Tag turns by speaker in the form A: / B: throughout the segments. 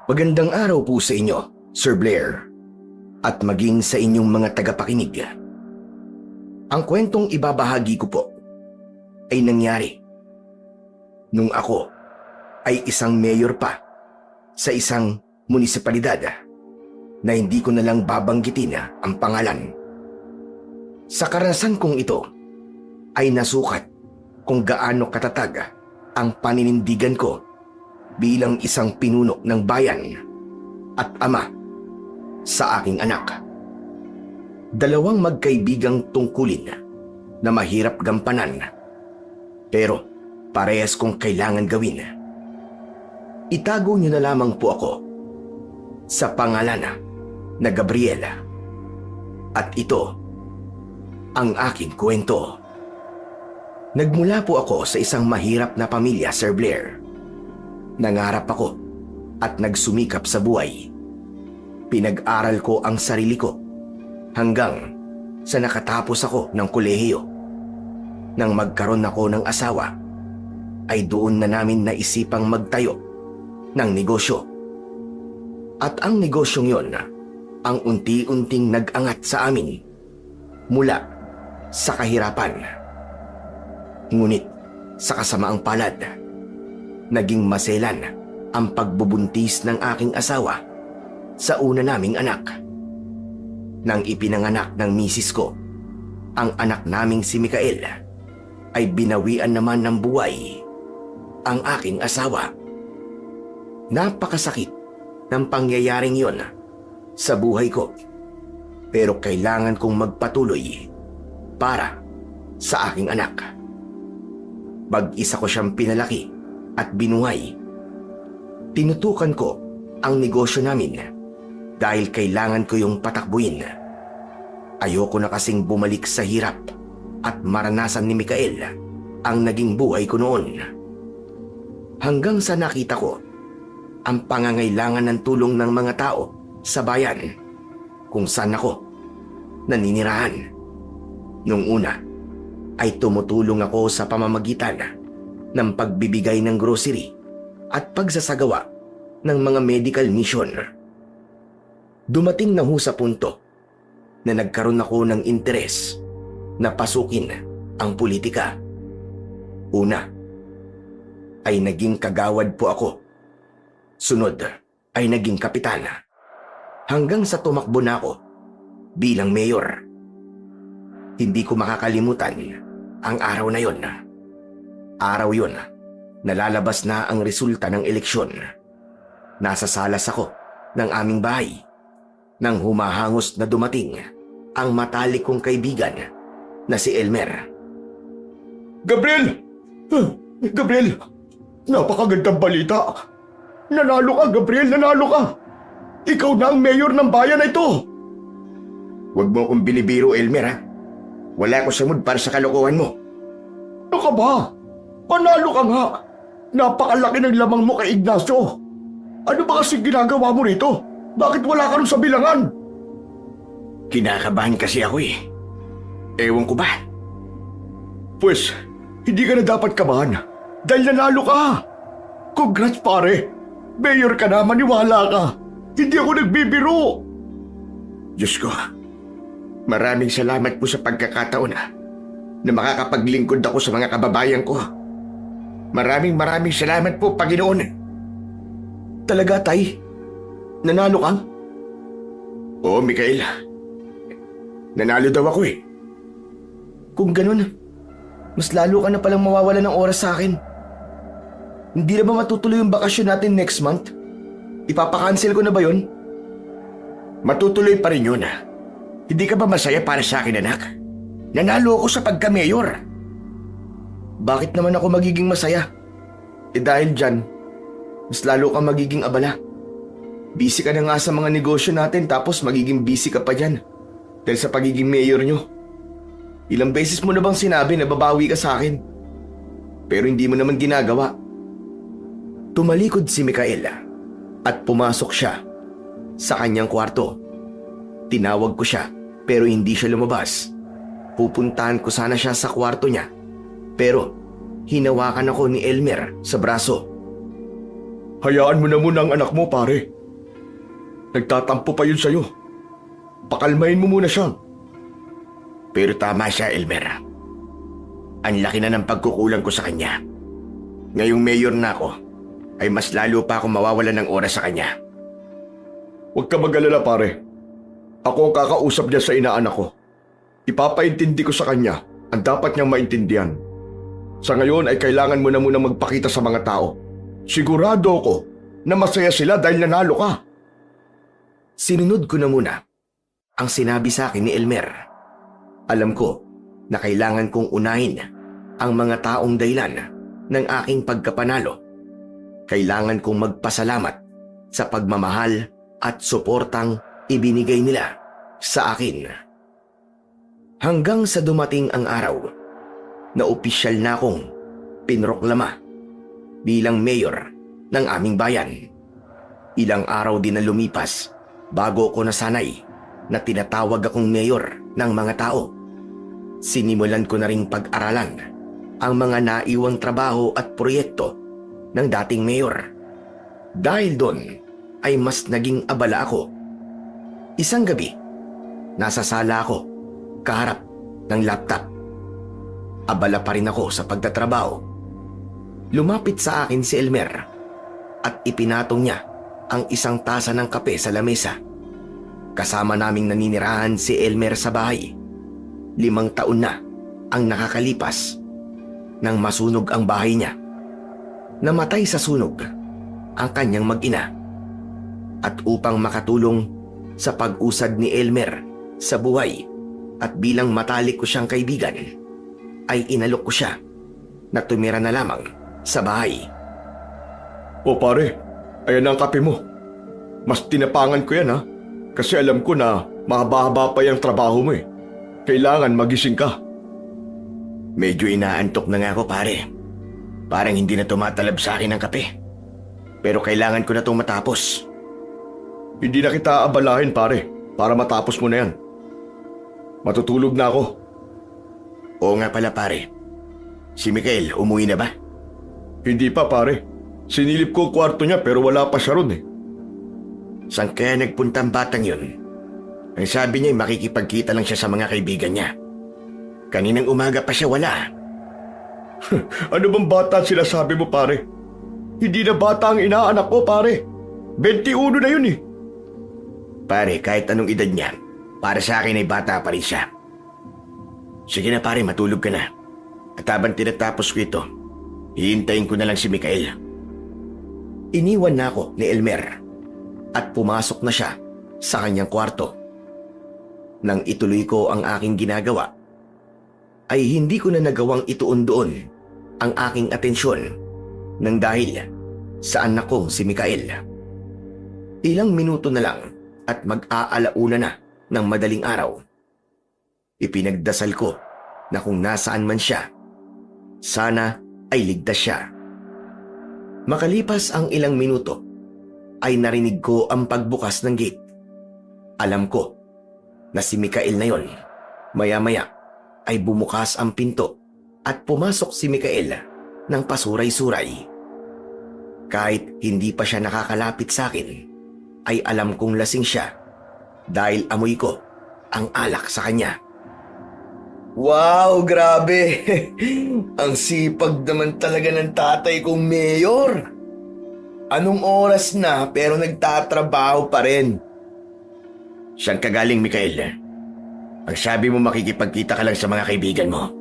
A: Magandang araw po sa inyo, Sir Blair, at maging sa inyong mga tagapakinig. Ang kwentong ibabahagi ko po ay nangyari nung ako ay isang mayor pa sa isang munisipalidad na hindi ko na lang babanggitin ang pangalan. Sa karanasan kong ito ay nasukat kung gaano katatag ang paninindigan ko bilang isang pinuno ng bayan at ama sa aking anak. Dalawang magkaibigang tungkulin na mahirap gampanan pero parehas kong kailangan gawin. Itago niyo na lamang po ako sa pangalan na Gabriela at ito ang aking kwento. Nagmula po ako sa isang mahirap na pamilya, Sir Blair. Nangarap ako at nagsumikap sa buhay. Pinag-aral ko ang sarili ko hanggang sa nakatapos ako ng kolehiyo. Nang magkaroon ako ng asawa, ay doon na namin naisipang magtayo ng negosyo. At ang negosyong yon ang unti-unting nag-angat sa amin mula sa kahirapan. Ngunit sa kasamaang palad, naging maselan ang pagbubuntis ng aking asawa sa una naming anak. Nang ipinanganak ng misis ko, ang anak naming si Mikael, ay binawian naman ng buhay ang aking asawa. Napakasakit ng pangyayaring yon sa buhay ko, pero kailangan kong magpatuloy para sa aking anak. Mag-isa ko siyang pinalaki at binuhay. Tinutukan ko ang negosyo namin dahil kailangan ko yung patakbuhin. Ayoko na kasing bumalik sa hirap at maranasan ni Mikael ang naging buhay ko noon. Hanggang sa nakita ko ang pangangailangan ng tulong ng mga tao sa bayan kung saan ako naninirahan. Nung una ay tumutulong ako sa pamamagitan ng pagbibigay ng grocery at pagsasagawa ng mga medical mission. Dumating na ho sa punto na nagkaroon ako ng interes na pasukin ang politika. Una ay naging kagawad po ako. Sunod ay naging kapitan. Hanggang sa tumakbo na ako bilang mayor. Hindi ko makakalimutan ang araw na yon. Araw yon, nalalabas na ang resulta ng eleksyon. Nasa salas ako ng aming bahay nang humahangos na dumating ang matalik kong kaibigan na si Elmer.
B: Gabriel! Gabriel! Napakagandang balita! Nanalo ka, Gabriel! Nanalo ka! Ikaw na ang mayor ng bayan na ito!
A: Huwag mo akong binibiro, Elmer, ha? Wala ko sa mood para sa kalokohan mo.
B: Ano ka ba? Panalo ka nga! Napakalaki ng lamang mo kay Ignacio! Ano ba kasi ginagawa mo rito? Bakit wala ka rin sa bilangan?
A: Kinakabahan kasi ako eh. Ewan ko ba?
B: Pues, hindi ka na dapat kabahan dahil nanalo ka! Congrats pare! Mayor ka na, maniwala ka! Hindi ako nagbibiro!
A: Diyos ko, maraming salamat po sa pagkakataon na makakapaglingkod ako sa mga kababayan ko. Maraming salamat po, Panginoon. Talaga, Tay? Nanalo ka? Oo, Mikael. Nanalo daw ako eh. Kung ganun, mas lalo ka na palang mawawala ng oras sa akin. Hindi na ba matutuloy yung bakasyon natin next month? Ipapakancel ko na ba yun? Matutuloy pa rin yun. Hindi ka ba masaya para sa akin, anak? Nanalo ako sa pagka-mayor. Bakit naman ako magiging masaya? Dahil dyan, mas lalo ka magiging abala. Busy ka na nga sa mga negosyo natin tapos magiging busy ka pa dyan. Dahil sa pagiging mayor nyo. Ilang beses mo na bang sinabi na babawi ka sa akin? Pero hindi mo naman ginagawa. Tumalikod si Mikael at pumasok siya sa kanyang kwarto. Tinawag ko siya pero hindi siya lumabas. Pupuntahan ko sana siya sa kwarto niya pero hinawakan ako ni Elmer sa braso.
B: Hayaan mo na muna ang anak mo, pare. Nagtatampo pa yun sa'yo. Pakalmahin mo muna siya.
A: Pero tama siya, Elmer. Ang laki na ng pagkukulang ko sa kanya. Ngayong mayor na ako, ay mas lalo pa ako mawawalan ng oras sa kanya.
B: Huwag ka mag-alala, pare. Ako ang kakausap niya sa inaanak ko. Ipapaintindi ko sa kanya ang dapat niyang maintindihan. Sa ngayon ay kailangan mo na muna magpakita sa mga tao. Sigurado ako na masaya sila dahil nanalo ka.
A: Sinunod ko na muna ang sinabi sa akin ni Elmer. Alam ko na kailangan kong unahin ang mga taong dahilan ng aking pagkapanalo. Kailangan kong magpasalamat sa pagmamahal at suportang ibinigay nila sa akin. Hanggang sa dumating ang araw na opisyal na akong pinroklama bilang mayor ng aming bayan. Ilang araw din na lumipas bago ko nasanay na tinatawag akong mayor ng mga tao. Sinimulan ko na ring pag-aralan ang mga naiwang trabaho at proyekto ng dating mayor. Dahil doon ay mas naging abala ako. Isang gabi, nasa sala ako, kaharap ng laptop. Abala pa rin ako sa pagtatrabaho. Lumapit sa akin si Elmer at ipinatong niya ang isang tasa ng kape sa lamesa. Kasama naming naninirahan si Elmer sa bahay. 5 taon na ang nakakalipas nang masunog ang bahay niya. Namatay sa sunog ang kanyang mag-ina. At upang makatulong sa pag-usad ni Elmer sa buhay at bilang matalik ko siyang kaibigan, ay inalok ko siya na tumira na lamang sa bahay.
B: O pare, ayan ang kape mo. Mas tinapangan ko yan, ha? Kasi alam ko na mahaba-haba pa yung trabaho mo eh. Kailangan magising ka.
A: Medyo inaantok na nga ako, pare. Parang hindi na tumatalab sa akin ang kape. Pero kailangan ko na itong matapos.
B: Hindi na kita abalahin, pare, para matapos mo na yan. Matutulog na ako.
A: Oo nga pala, pare. Si Mikael, umuwi na ba?
B: Hindi pa, pare. Sinilip ko ang kwarto niya pero wala pa siya ron eh.
A: Saan kaya nagpunta ang batang yun? Ang sabi niya ay makikipagkita lang siya sa mga kaibigan niya. Kaninang umaga pa siya wala.
B: Ano bang bata sila sabi mo, pare? Hindi na bata ang inaanak ko, pare. 21 na yun eh.
A: Pare, kahit anong edad niya, para sa akin ay bata pa rin siya. Sige na pare, matulog ka na. At habang tinatapos ko ito, hihintayin ko na lang si Mikael. Iniwan na ako ni Elmer at pumasok na siya sa kanyang kwarto. Nang ituloy ko ang aking ginagawa, ay hindi ko na nagawang ituon doon ang aking atensyon nang dahil sa anak kong si Mikael. Ilang minuto na lang at mag-aalauna na ng madaling araw. Ipinagdasal ko na kung nasaan man siya, sana ay ligtas siya. Makalipas ang ilang minuto, ay narinig ko ang pagbukas ng gate. Alam ko na si Mikael na yon. Maya-maya ay bumukas ang pinto at pumasok si Mikael ng pasuray-suray. Kahit hindi pa siya nakakalapit sa akin, ay alam kong lasing siya dahil amoy ko ang alak sa kanya. Wow, grabe! Ang sipag naman talaga ng tatay kong mayor. Anong oras na pero nagtatrabaho pa rin? Saan ka galing, Mikael? Ang sabi mo makikipagkita ka lang sa mga kaibigan mo.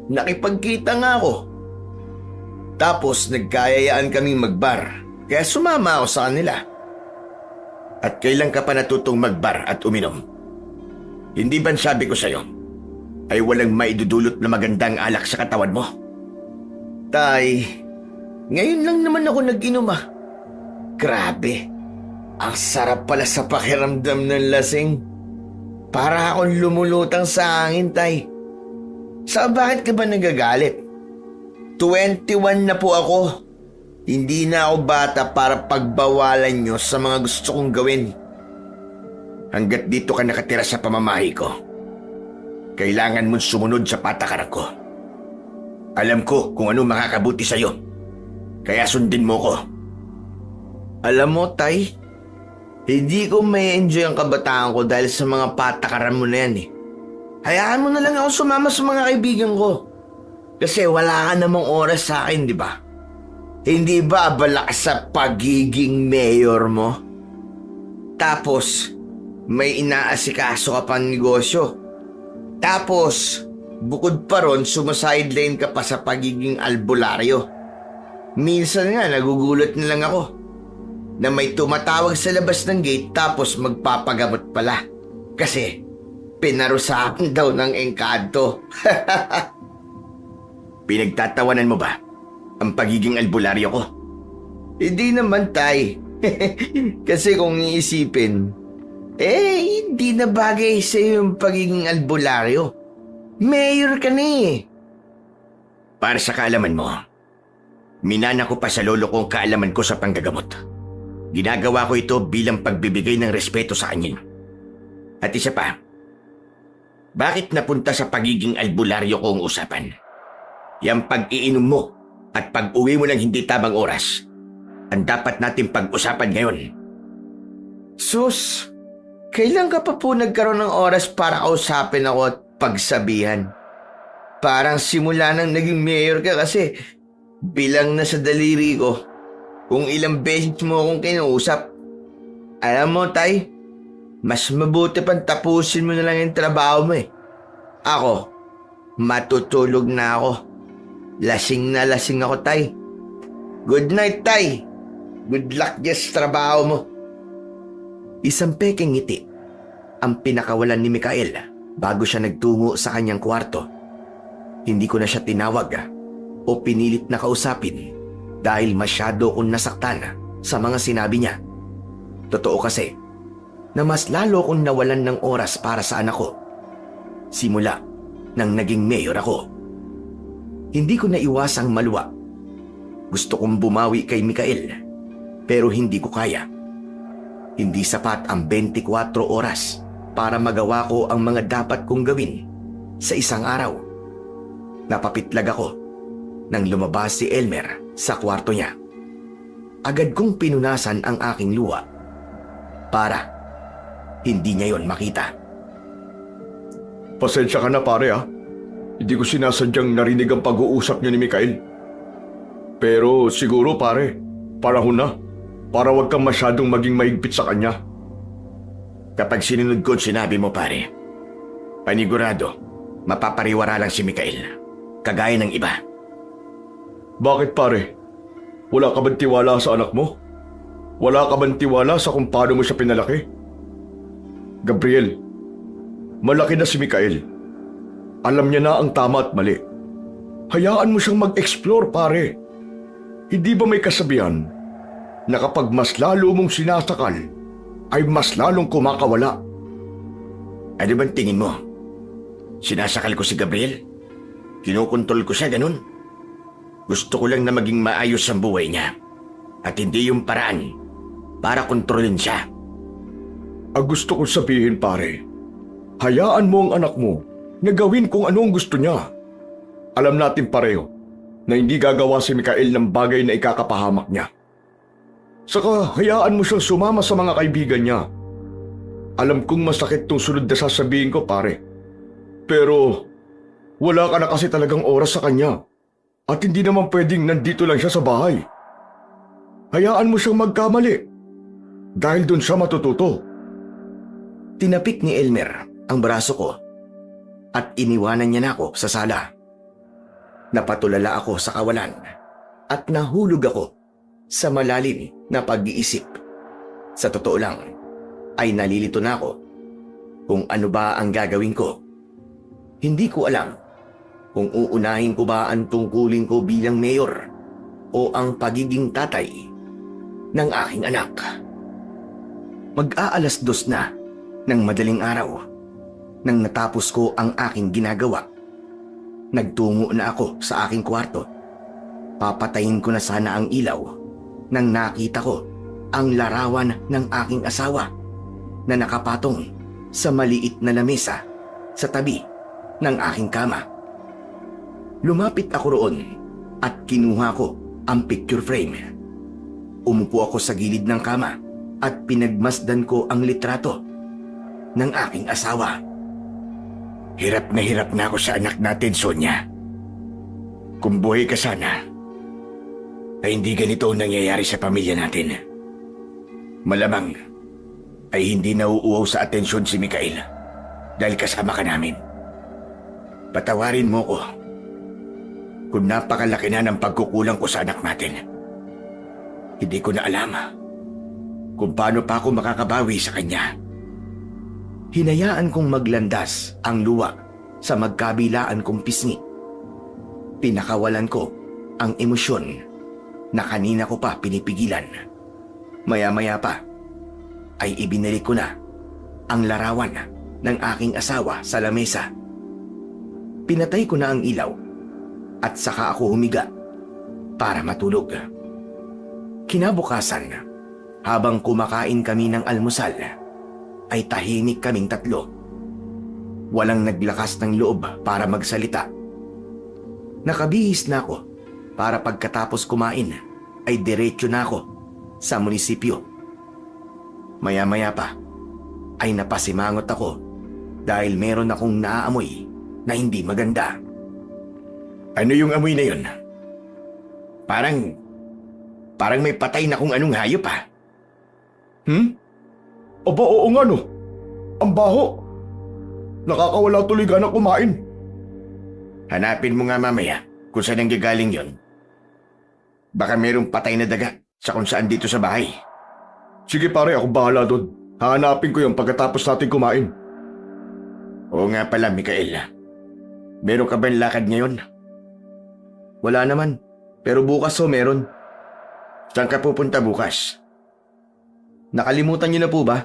A: Nakipagkita nga ako. Tapos nagkayayaan kaming magbar, kaya sumama ako sa kanila. At kailan ka pa natutong magbar at uminom? Hindi ba sabi ko sa'yo, ay walang maidudulot na magandang alak sa katawan mo? Tay, ngayon lang naman ako nag-inom ah. Grabe, ang sarap pala sa pakiramdam ng lasing. Para akong lumulutang sa hangin, tay. Bakit ka ba nagagalit? 21 na po ako. Hindi na ako bata para pagbawalan nyo sa mga gusto kong gawin. Hanggat dito ka nakatira sa pamamahay ko, kailangan mong sumunod sa patakaran ko. Alam ko kung ano makakabuti sa'yo, kaya sundin mo ko. Alam mo, tay, Hindi ko may enjoy ang kabataan ko dahil sa mga patakaran mo na yan eh. Hayaan mo na lang ako sumama sa mga kaibigan ko. Kasi wala ka namang oras sa akin, di ba? Hindi ba abala ka sa pagiging mayor mo? Tapos, may inaasikaso ka pang negosyo. Tapos, bukod pa ron, sumasideline ka pa sa pagiging albularyo. Minsan nga, nagugulat na lang ako na may tumatawag sa labas ng gate tapos magpapagamot pala. Kasi, pinarusahan daw ng engkanto. Pinagtatawanan mo ba ang pagiging albularyo ko? Hindi naman, tay. Kasi kung iisipin, hindi na bagay sa yung pagiging albularyo. Mayor ka na eh. Para sa kaalaman mo, minana ko pa sa lolo kong kaalaman ko sa panggagamot. Ginagawa ko ito bilang pagbibigay ng respeto sa kanya. At isa pa, bakit napunta sa pagiging albularyo ko ang usapan? Yang pag-iinom mo at pag-uwi mo ng hindi tamang oras ang dapat natin pag-usapan ngayon. Sus, kailan ka pa po nagkaroon ng oras para kausapin ako at pagsabihan? Parang simula nang naging mayor ka kasi bilang na sa daliri ko kung ilang beses mo akong kinausap. Alam mo, tay, mas mabuti pang tapusin mo na lang yung trabaho mo eh. Ako, matutulog na ako. Lasing na lasing ako, tay. Good night, tay. Good luck sa trabaho mo. Isang peking ngiti ang pinakawalan ni Mikael bago siya nagtungo sa kanyang kwarto. Hindi ko na siya tinawag o pinilit na kausapin dahil masyado kong nasaktan sa mga sinabi niya. Totoo kasi na mas lalo kong nawalan ng oras para sa anak ko simula nang naging mayor ako. Hindi ko naiwasang maluwa. Gusto kong bumawi kay Mikael pero hindi ko kaya. Hindi sapat ang 24 oras para magawa ko ang mga dapat kong gawin sa isang araw. Napapitlag ako nang lumabas si Elmer sa kwarto niya. Agad kong pinunasan ang aking luha para hindi niya yon makita.
B: Pasensya ka na pare ah. Hindi ko sinasadyang narinig ang pag-uusap niyo ni Mikael. Pero siguro pare, panahon na para wag kang masyadong maging mahigpit sa kanya.
A: Kapag sinunod ko sinabi mo pare, panigurado, mapapariwara lang si Mikael, kagaya ng iba.
B: Bakit pare? Wala ka bang tiwala sa anak mo? Wala ka bang tiwala sa kung paano mo siya pinalaki? Gabriel, malaki na si Mikael. Alam niya na ang tama at mali. Hayaan mo siyang mag-explore pare. Hindi ba may kasabihan na kapag mas lalo mong sinasakal, ay mas lalong kumakawala?
A: Ano bang tingin mo? Sinasakal ko si Gabriel? Kinukontrol ko siya, ganun? Gusto ko lang na maging maayos ang buhay niya at hindi yung paraan para kontrolin siya.
B: Ang gusto kong sabihin pare, hayaan mo ang anak mo na gawin kung ano ang gusto niya. Alam natin pareho na hindi gagawa si Mikael ng bagay na ikakapahamak niya. Saka hayaan mo siyang sumama sa mga kaibigan niya. Alam kong masakit tong sunod na sasabihin ko pare. Pero wala ka na kasi talagang oras sa kanya. At hindi naman pwedeng nandito lang siya sa bahay. Hayaan mo siyang magkamali. Dahil doon siya matututo.
A: Tinapik ni Elmer ang braso ko at iniwanan niya na ako sa sala. Napatulala ako sa kawalan at nahulog ako sa malalim na pag-iisip. Sa totoo lang, ay nalilito na ako kung ano ba ang gagawin ko. Hindi ko alam kung uunahin ko ba ang tungkulin ko bilang mayor o ang pagiging tatay ng aking anak. Mag-aalas 2 na ng madaling araw nang natapos ko ang aking ginagawa. Nagtungo na ako sa aking kwarto. Papatayin ko na sana ang ilaw nang nakita ko ang larawan ng aking asawa na nakapatong sa maliit na lamesa sa tabi ng aking kama. Lumapit ako roon at kinuha ko ang picture frame. Umupo ako sa gilid ng kama at pinagmasdan ko ang litrato ng aking asawa.
C: Hirap na ako sa anak natin, Sonia. Kung buhay ka sana, ay hindi ganito ang nangyayari sa pamilya natin. Malamang ay hindi nauuaw sa atensyon si Mikael dahil kasama ka namin. Patawarin mo ko kung napakalaki na ng pagkukulang ko sa anak natin. Hindi ko na alam kung paano pa ako makakabawi sa kanya.
A: Hinayaan kong maglandas ang luwa sa magkabilaan kong pisngi. Pinakawalan ko ang emosyon na kanina ko pa pinipigilan. Maya-maya pa ay ibinalik ko na ang larawan ng aking asawa sa lamesa. Pinatay ko na ang ilaw at saka ako humiga para matulog. Kinabukasan, habang kumakain kami ng almusal, ay tahimik kaming tatlo. Walang naglakas ng loob para magsalita. Nakabihis na ako para pagkatapos kumain ay diretso na ako sa munisipyo. Maya-maya pa ay napasimangot ako dahil meron akong naaamoy na hindi maganda.
C: Ano yung amoy na yun? Parang may patay na kung anong hayop ha.
B: Aba, oo nga no. Ang baho. Nakakawala tuloy ganang kumain.
C: Hanapin mo nga mamaya kung saan nanggagaling yon. Baka merong patay na daga sa kung saan dito sa bahay.
B: Sige pare, ako bahala doon. Hahanapin ko yung pagkatapos natin kumain.
C: Oo nga pala, Mikael. Meron ka ba lakad ngayon?
A: Wala naman, pero bukas meron.
C: Saan ka pupunta bukas?
A: Nakalimutan niyo na po ba?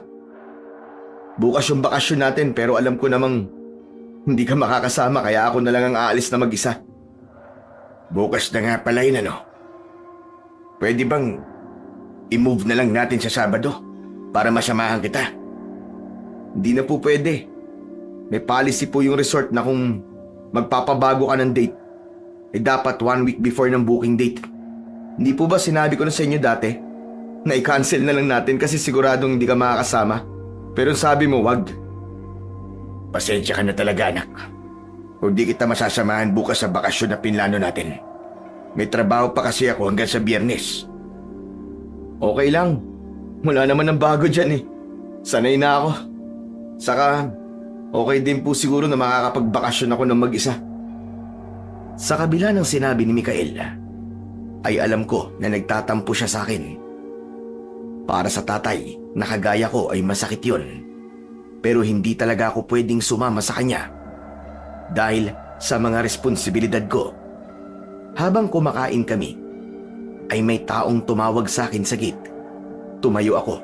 A: Bukas yung bakasyon natin pero alam ko namang hindi ka makakasama kaya ako na lang ang aalis na mag-isa.
C: Bukas na nga pala yun ano. Pwede bang i-move na lang natin sa Sabado para masamahan kita?
A: Hindi na po pwede. May policy po yung resort na kung magpapabago ka ng date, dapat 1 week before ng booking date. Hindi po ba sinabi ko na sa inyo dati na i-cancel na lang natin kasi siguradong hindi ka makakasama? Pero sabi mo wag.
C: Pasensya ka na talaga anak. Kung di kita masasamahan bukas sa bakasyon na pinlano natin. May trabaho pa kasi ako hanggang sa Biyernes.
A: Okay lang. Wala naman ng bago dyan eh. Sanay na ako. Saka okay din po siguro na makakapagbakasyon ako ng mag-isa. Sa kabila ng sinabi ni Mikael, ay alam ko na nagtatampo siya sa akin. Para sa tatay na kagaya ko ay masakit yun. Pero hindi talaga ako pwedeng sumama sa kanya dahil sa mga responsibilidad ko. Habang kumakain kami, ay may taong tumawag sa akin sa gate. Tumayo ako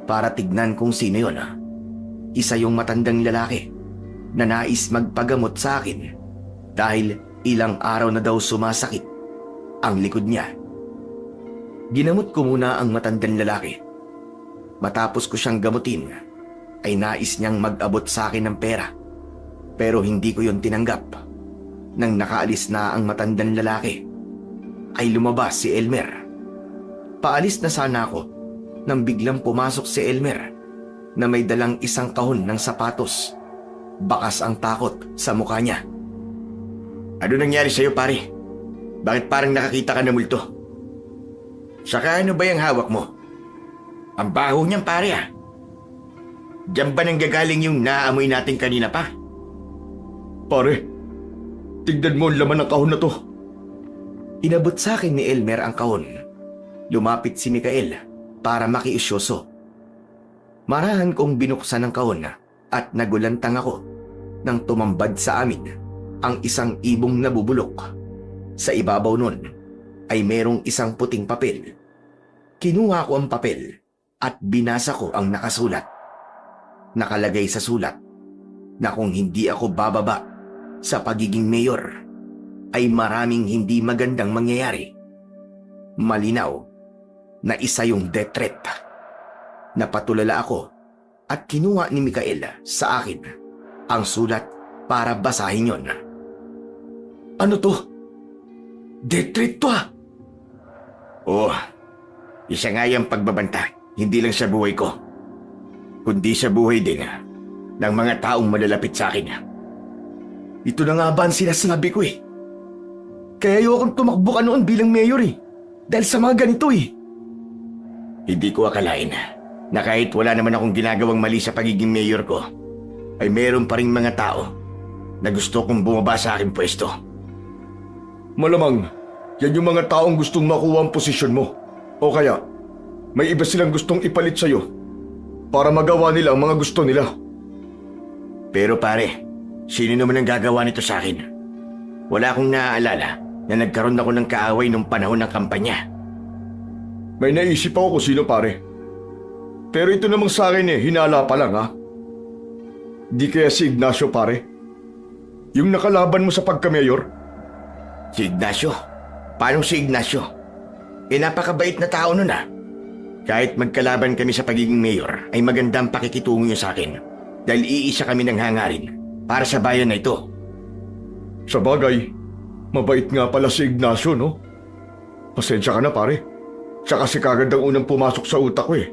A: para tignan kung sino yun. Isa yung matandang lalaki na nais magpagamot sa akin dahil ilang araw na daw sumasakit ang likod niya. Ginamot ko muna ang matandang lalaki. Matapos ko siyang gamutin, ay nais niyang mag-abot sa akin ng pera. Pero hindi ko yon tinanggap. Nang nakaalis na ang matandang lalaki, ay lumabas si Elmer. Paalis na sana ako nang biglang pumasok si Elmer na may dalang isang kahon ng sapatos. Bakas ang takot sa mukha niya.
C: Ano nangyari sa'yo pare? Bakit parang nakakita ka ng multo? Saka ano ba yung hawak mo? Ang baho niyan pare ah. Diyan ba nanggagaling yung naamoy natin kanina pa?
B: Pare, tignan mo ang laman ng kahon na to.
A: Inabot sa akin ni Elmer ang kahon. Lumapit si Mikael para makiisyoso. Marahan kong binuksan ang kahon at nagulantang ako nang tumambad sa amin ang isang ibong nabubulok. Sa ibabaw nun ay merong isang puting papel. Kinuha ko ang papel at binasa ko ang nakasulat. Nakalagay sa sulat na kung hindi ako bababa sa pagiging mayor, ay maraming hindi magandang mangyayari. Malinaw na isa yung death threat. Napatulala ako at kinuha ni Mikael sa akin ang sulat para basahin yon. Ano to? Death threat to ah!
C: Oo, isa nga yung pagbabanta Hindi lang sa buhay ko, kundi sa buhay din ng mga taong malalapit sa akin.
A: Ito na nga ba ang sinasabi ko eh. Kaya ayokong tumakbo ka noon bilang mayor eh. Dahil sa mga ganito eh.
C: Hindi ko akalain na kahit wala naman akong ginagawang mali sa pagiging mayor ko, ay meron pa ring mga tao na gusto kong bumaba sa aking pwesto.
B: Malamang, yan yung mga taong gustong makuha ang posisyon mo. O kaya, may iba silang gustong ipalit sa'yo para magawa nila ang mga gusto nila.
C: Pero pare, sino naman ang gagawa nito sa akin? Wala akong naaalala na nagkaroon ako ng kaaway nung panahon ng kampanya.
B: May naisip ako kung sino pare. Pero ito namang sa akin hinala pa lang ha. Di kaya si Ignacio pare? Yung nakalaban mo sa pagka-mayor?
C: Si Ignacio? Paano si Ignacio? Napakabait na tao nun ah. Kahit magkalaban kami sa pagiging mayor, ay magandang pakikitungo niya sa akin. Dahil iisa kami ng hangarin para sa bayan na ito.
B: Sa bagay, mabait nga pala si Ignacio no? Pasensya ka na pare. Siya kasi kagad ang unang pumasok sa utak ko eh.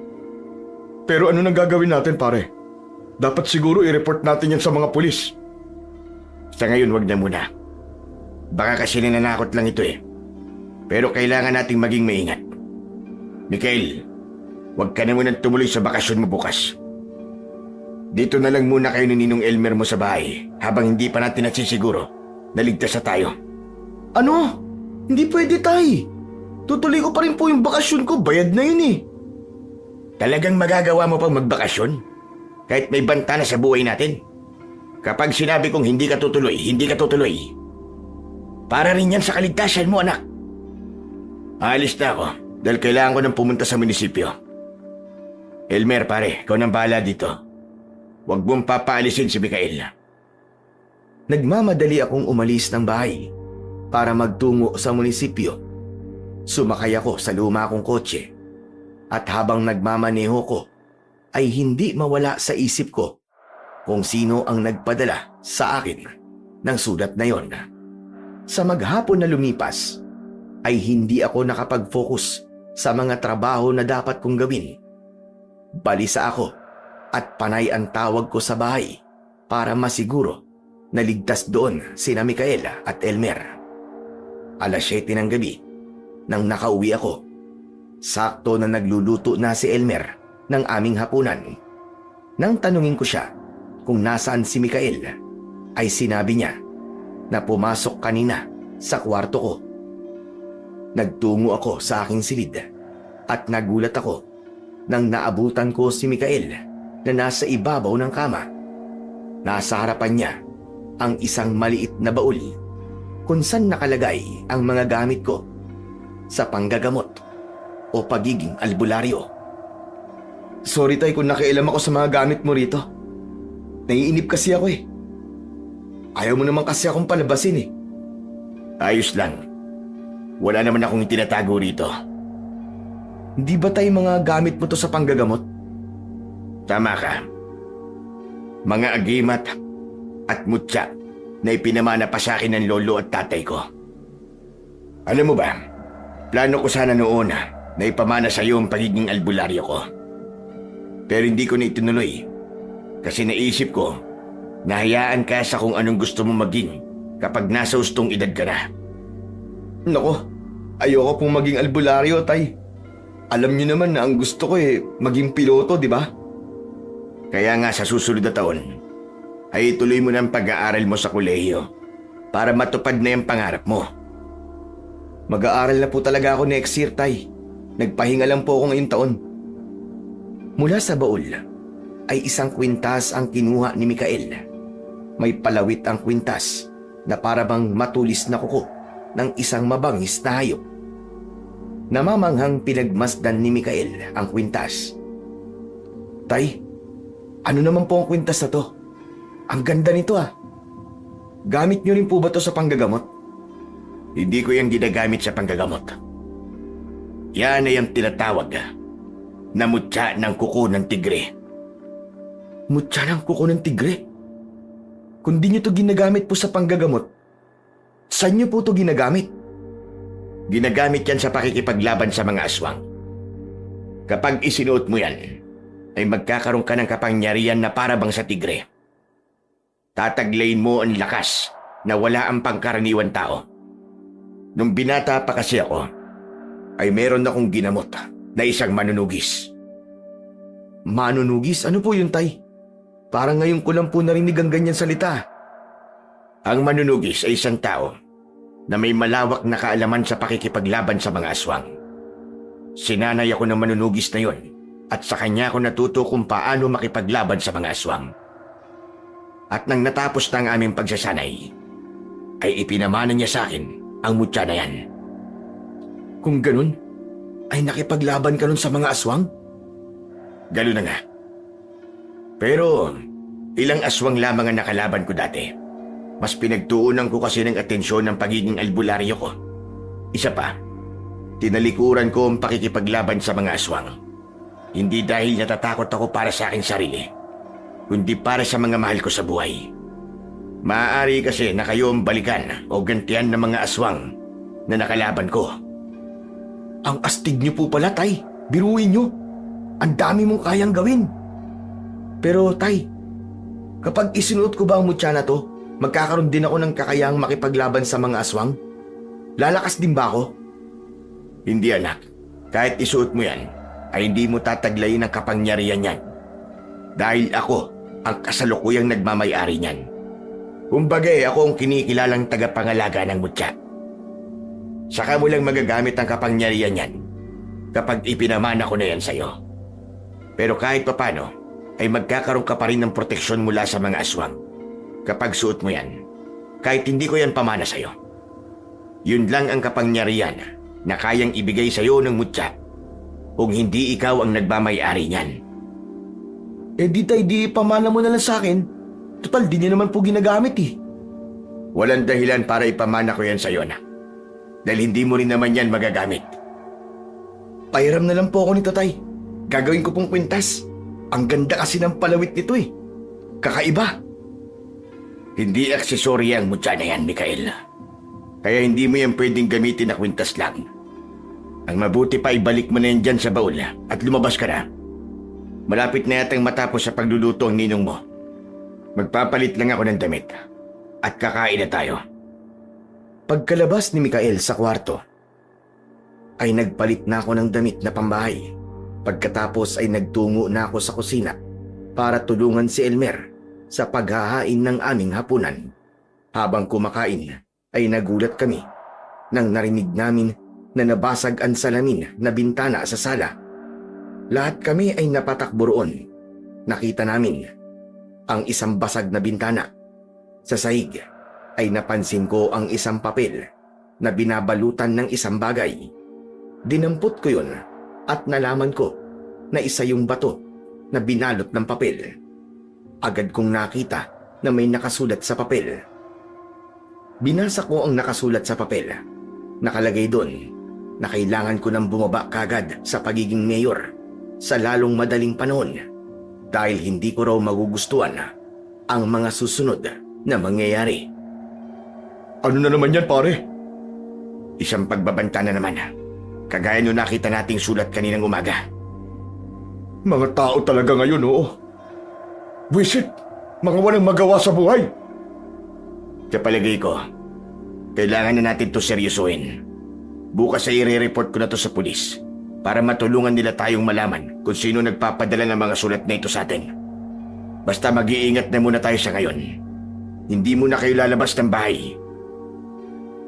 B: Pero ano nang gagawin natin pare? Dapat siguro i-report natin yan sa mga pulis.
C: Sa ngayon wag na muna. Baka kasi nananakot lang ito eh. Pero kailangan nating maging maingat. Mikael, wag ka na munang tumuloy sa bakasyon mo bukas. Dito na lang muna kayo ni Ninong Elmer mo sa bahay habang hindi pa natin nasisiguro na ligtas na tayo.
A: Ano? Hindi pwede tay. Tutuloy ko pa rin po yung bakasyon ko. Bayad na yun eh.
C: Talagang magagawa mo pang magbakasyon? Kahit may banta na sa buhay natin? Kapag sinabi kong hindi ka tutuloy, hindi ka tutuloy. Para rin yan sa kaligtasan mo, anak. Alis na ako dahil kailangan ko nang pumunta sa munisipyo. Elmer, pare, ikaw nang bahala dito. Huwag mong papaalisin si Mikael.
A: Nagmamadali akong umalis ng bahay para magtungo sa munisipyo. Sumakay ako sa luma kong kotse at habang nagmamaneho ko ay hindi mawala sa isip ko kung sino ang nagpadala sa akin ng sulat na yon. Sa maghapon na lumipas ay hindi ako nakapag-focus sa mga trabaho na dapat kong gawin. Balisa ako at panay ang tawag ko sa bahay para masiguro na ligtas doon sina Mikael at Elmer. Alas 7 ng gabi nang nakauwi ako. Sakto na nagluluto na si Elmer ng aming hapunan. Nang tanungin ko siya kung nasaan si Mikael, ay sinabi niya na pumasok kanina sa kwarto ko. Nagtungo ako sa aking silid at nagulat ako nang naabutan ko si Mikael na nasa ibabaw ng kama. Nasa harapan niya ang isang maliit na baul kung saan nakalagay ang mga gamit ko sa panggagamot o pagiging albularyo. Sorry tay kung nakialam ako sa mga gamit mo rito. Naiinip kasi ako eh. Ayaw mo naman kasi akong palabasin eh.
C: Ayos lang. Wala naman akong itinatago rito.
A: Hindi ba tay mga gamit mo to sa panggagamot?
C: Tama ka. Mga agimat at mutya na ipinamana pa sa akin ng lolo at tatay ko. Alam mo ba, plano ko sana noon na ipamana sa iyo ang pagiging albularyo ko. Pero hindi ko na itinuloy kasi naisip ko na hayaan ka sa kung anong gusto mo maging kapag nasa ustong edad ka na.
A: Nako, ayoko pong maging albularyo, tay. Alam niyo naman na ang gusto ko maging piloto, di ba?
C: Kaya nga sa susunod na taon, ay ituloy mo na ang pag-aaral mo sa kolehiyo para matupad na yung pangarap mo.
A: Mag-aaral na po talaga ako next year, tay. Nagpahinga lang po ako ngayong taon. Mula sa baul ay isang kwintas ang kinuha ni Mikael. May palawit ang kwintas na para bang matulis na kuko ng isang mabangis na hayop. Namamanghang pinagmasdan ni Mikael ang kwintas. Tay, ano naman po ang kwintas na to? Ang ganda nito ah. Gamit niyo rin po ba to sa panggagamot?
C: Hindi ko yung ginagamit sa panggagamot. Yan ay ang tinatawag na mutya ng kuko ng tigre.
A: Mutya ng kuko ng tigre? Kung di niyo to ginagamit po sa panggagamot, saan niyo po to ginagamit?
C: Ginagamit yan sa pakikipaglaban sa mga aswang. Kapag isinuot mo yan, ay magkakaroon ka ng kapangyarihan na para bang sa tigre. Tataglayin mo ang lakas na wala ang pangkaraniwan tao. Nung binata pa kasi ako, ay meron akong ginamot na isang manunugis.
A: Manunugis? Ano po yun, Tay? Parang ngayon ko lang po narinig ang ganyan salita.
C: Ang manunugis ay isang tao na may malawak na kaalaman sa pakikipaglaban sa mga aswang. Sinanay ako ng manunugis na yon at sa kanya ako natuto kung paano makipaglaban sa mga aswang. At nang natapos na ang aming pagsasanay, ay ipinamana niya sa akin ang mutya na yan.
A: Kung ganun, ay nakipaglaban ka nun sa mga aswang?
C: Ganun na nga. Pero ilang aswang lamang ang nakalaban ko dati. Mas pinagtuunan ko kasi ng atensyon ng pagiging albularyo ko. Isa pa, tinalikuran ko ang pakikipaglaban sa mga aswang. Hindi dahil natatakot ako para sa aking sarili, kundi para sa mga mahal ko sa buhay. Maaari kasi na kayo ang balikan o gantian ng mga aswang na nakalaban ko.
A: Ang astig niyo po pala, Tay. Biruin niyo. Ang dami mong kayang gawin. Pero, Tay, kapag isinuot ko ba ang mutya na to, magkakaroon din ako ng kakayahang makipaglaban sa mga aswang? Lalakas din ba ako?
C: Hindi anak, kahit isuot mo yan, ay hindi mo tataglayin ang kapangyarihan yan. Dahil ako ang kasalukuyang nagmamay-ari niyan. Kumbaga ako ang kinikilalang tagapangalaga ng mutya. Saka mo lang magagamit ang kapangyarihan yan kapag ipinamana ko na yan sa'yo. Pero kahit papano, ay magkakaroon ka pa rin ng proteksyon mula sa mga aswang kapag suot mo yan, kahit hindi ko yan pamana sa'yo. Yun lang ang kapangyarihan na kayang ibigay sa'yo ng mutya kung hindi ikaw ang nagmamay-ari niyan.
A: Eh di, Tay, di pamana mo na lang sa akin. Total, di niya naman po ginagamit eh.
C: Walang dahilan para ipamana ko yan sa'yo, anak. Dahil hindi mo rin naman yan magagamit.
A: Pairam na lang po ako nito, Tay. Gagawin ko pong kwintas. Ang ganda kasi ng palawit nito eh. Kakaiba.
C: Hindi aksesorya ang mutya na yan, Mikael. Kaya hindi mo yan pwedeng gamitin na kwintas lang. Ang mabuti pa ibalik mo na yan dyan sa baul at lumabas ka na. Malapit na yatang matapos sa pagluluto ang ninong mo. Magpapalit lang ako ng damit at kakain na tayo.
A: Pagkalabas ni Mikael sa kwarto, ay nagpalit na ako ng damit na pambahay. Pagkatapos ay nagtungo na ako sa kusina para tulungan si Elmer sa paghahain ng aming hapunan. Habang kumakain ay nagulat kami nang narinig namin na nabasag ang salamin na bintana sa sala. Lahat kami ay napatakbo roon. Nakita namin ang isang basag na bintana. Sa sahig ay napansin ko ang isang papel na binabalutan ng isang bagay. Dinampot ko yun at nalaman ko na isa yung bato na binalot ng papel. Agad kong nakita na may nakasulat sa papel. Binasa ko ang nakasulat sa papel. Nakalagay doon na kailangan ko nang bumaba kagad sa pagiging mayor sa lalong madaling panahon dahil hindi ko raw magugustuhan ang mga susunod na mangyayari.
B: Ano na naman yan, pare?
C: Isang pagbabanta na naman. Kagaya nung nakita nating sulat kaninang umaga.
B: Mga tao talaga ngayon, oo. Wisit, mga walang magawa sa buhay.
C: Sa palagay ko, kailangan na natin to seryosohin. Bukas ay i-report ko na to sa pulis para matulungan nila tayong malaman kung sino nagpapadala ng mga sulat na ito sa atin. Basta mag-iingat na muna tayo sa ngayon. Hindi muna kayo lalabas ng bahay.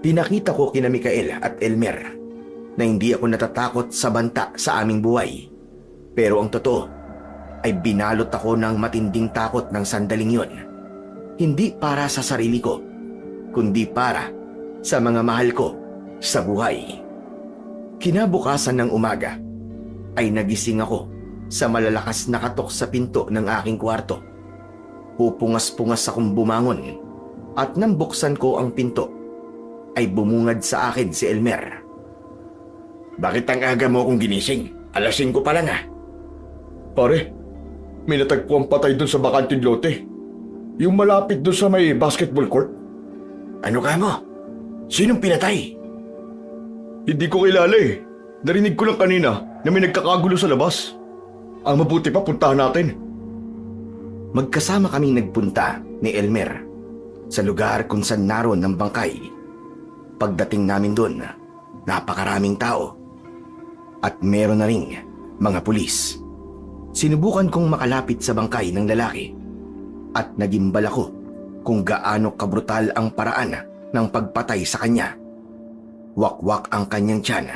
A: Pinakita ko kina Mikael at Elmer na hindi ako natatakot sa banta sa aming buhay. Pero ang totoo ay binalot ako ng matinding takot ng sandaling yon. Hindi para sa sarili ko, kundi para sa mga mahal ko sa buhay. Kinabukasan ng umaga ay nagising ako sa malalakas na katok sa pinto ng aking kwarto. Pupungas-pungas akong bumangon at nang buksan ko ang pinto ay bumungad sa akin si Elmer.
C: Bakit ang aga mo akong ginising? 5:00 pa lang ah.
B: Pare, may natagpuan patay dun sa bakanting lote. Yung malapit dun sa may basketball court.
C: Ano ka mo? Sinong pinatay?
B: Hindi ko kilala eh. Narinig ko lang kanina na may nagkakagulo sa labas. Ang mabuti pa, puntahan natin.
A: Magkasama kaming nagpunta ni Elmer sa lugar kung saan naroon ng bangkay. Pagdating namin doon, napakaraming tao at meron na ring mga pulis. Sinubukan kong makalapit sa bangkay ng lalaki at nagimbal ako kung gaano kabrutal ang paraan ng pagpatay sa kanya. Wakwak ang kanyang tiyan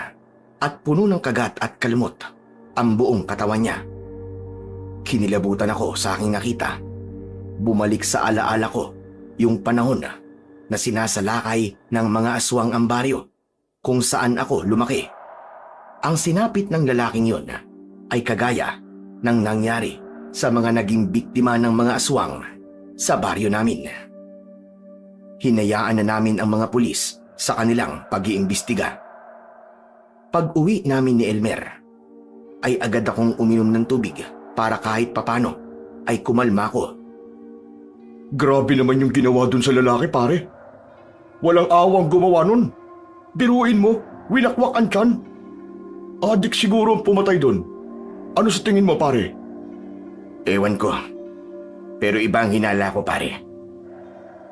A: at puno ng kagat at kalmot ang buong katawan niya. Kinilabutan ako sa aking nakita. Bumalik sa alaala ko yung panahon na sinasalakay ng mga aswang ang baryo kung saan ako lumaki. Ang sinapit ng lalaking yon ay kagaya ng nangyari sa mga naging biktima ng mga aswang sa baryo namin. Hinayaan na namin ang mga pulis sa kanilang pag-iimbestiga. Pag-uwi namin ni Elmer, ay agad akong uminom ng tubig para kahit papano ay kumalma ko.
B: Grabe naman yung ginawa dun sa lalaki, pare. Walang awang gumawa nun. Biruin mo, winakwak ang tiyan. Adik siguro ang pumatay dun. Ano sa tingin mo, pare?
A: Ewan ko. Pero iba ang hinala ko, pare.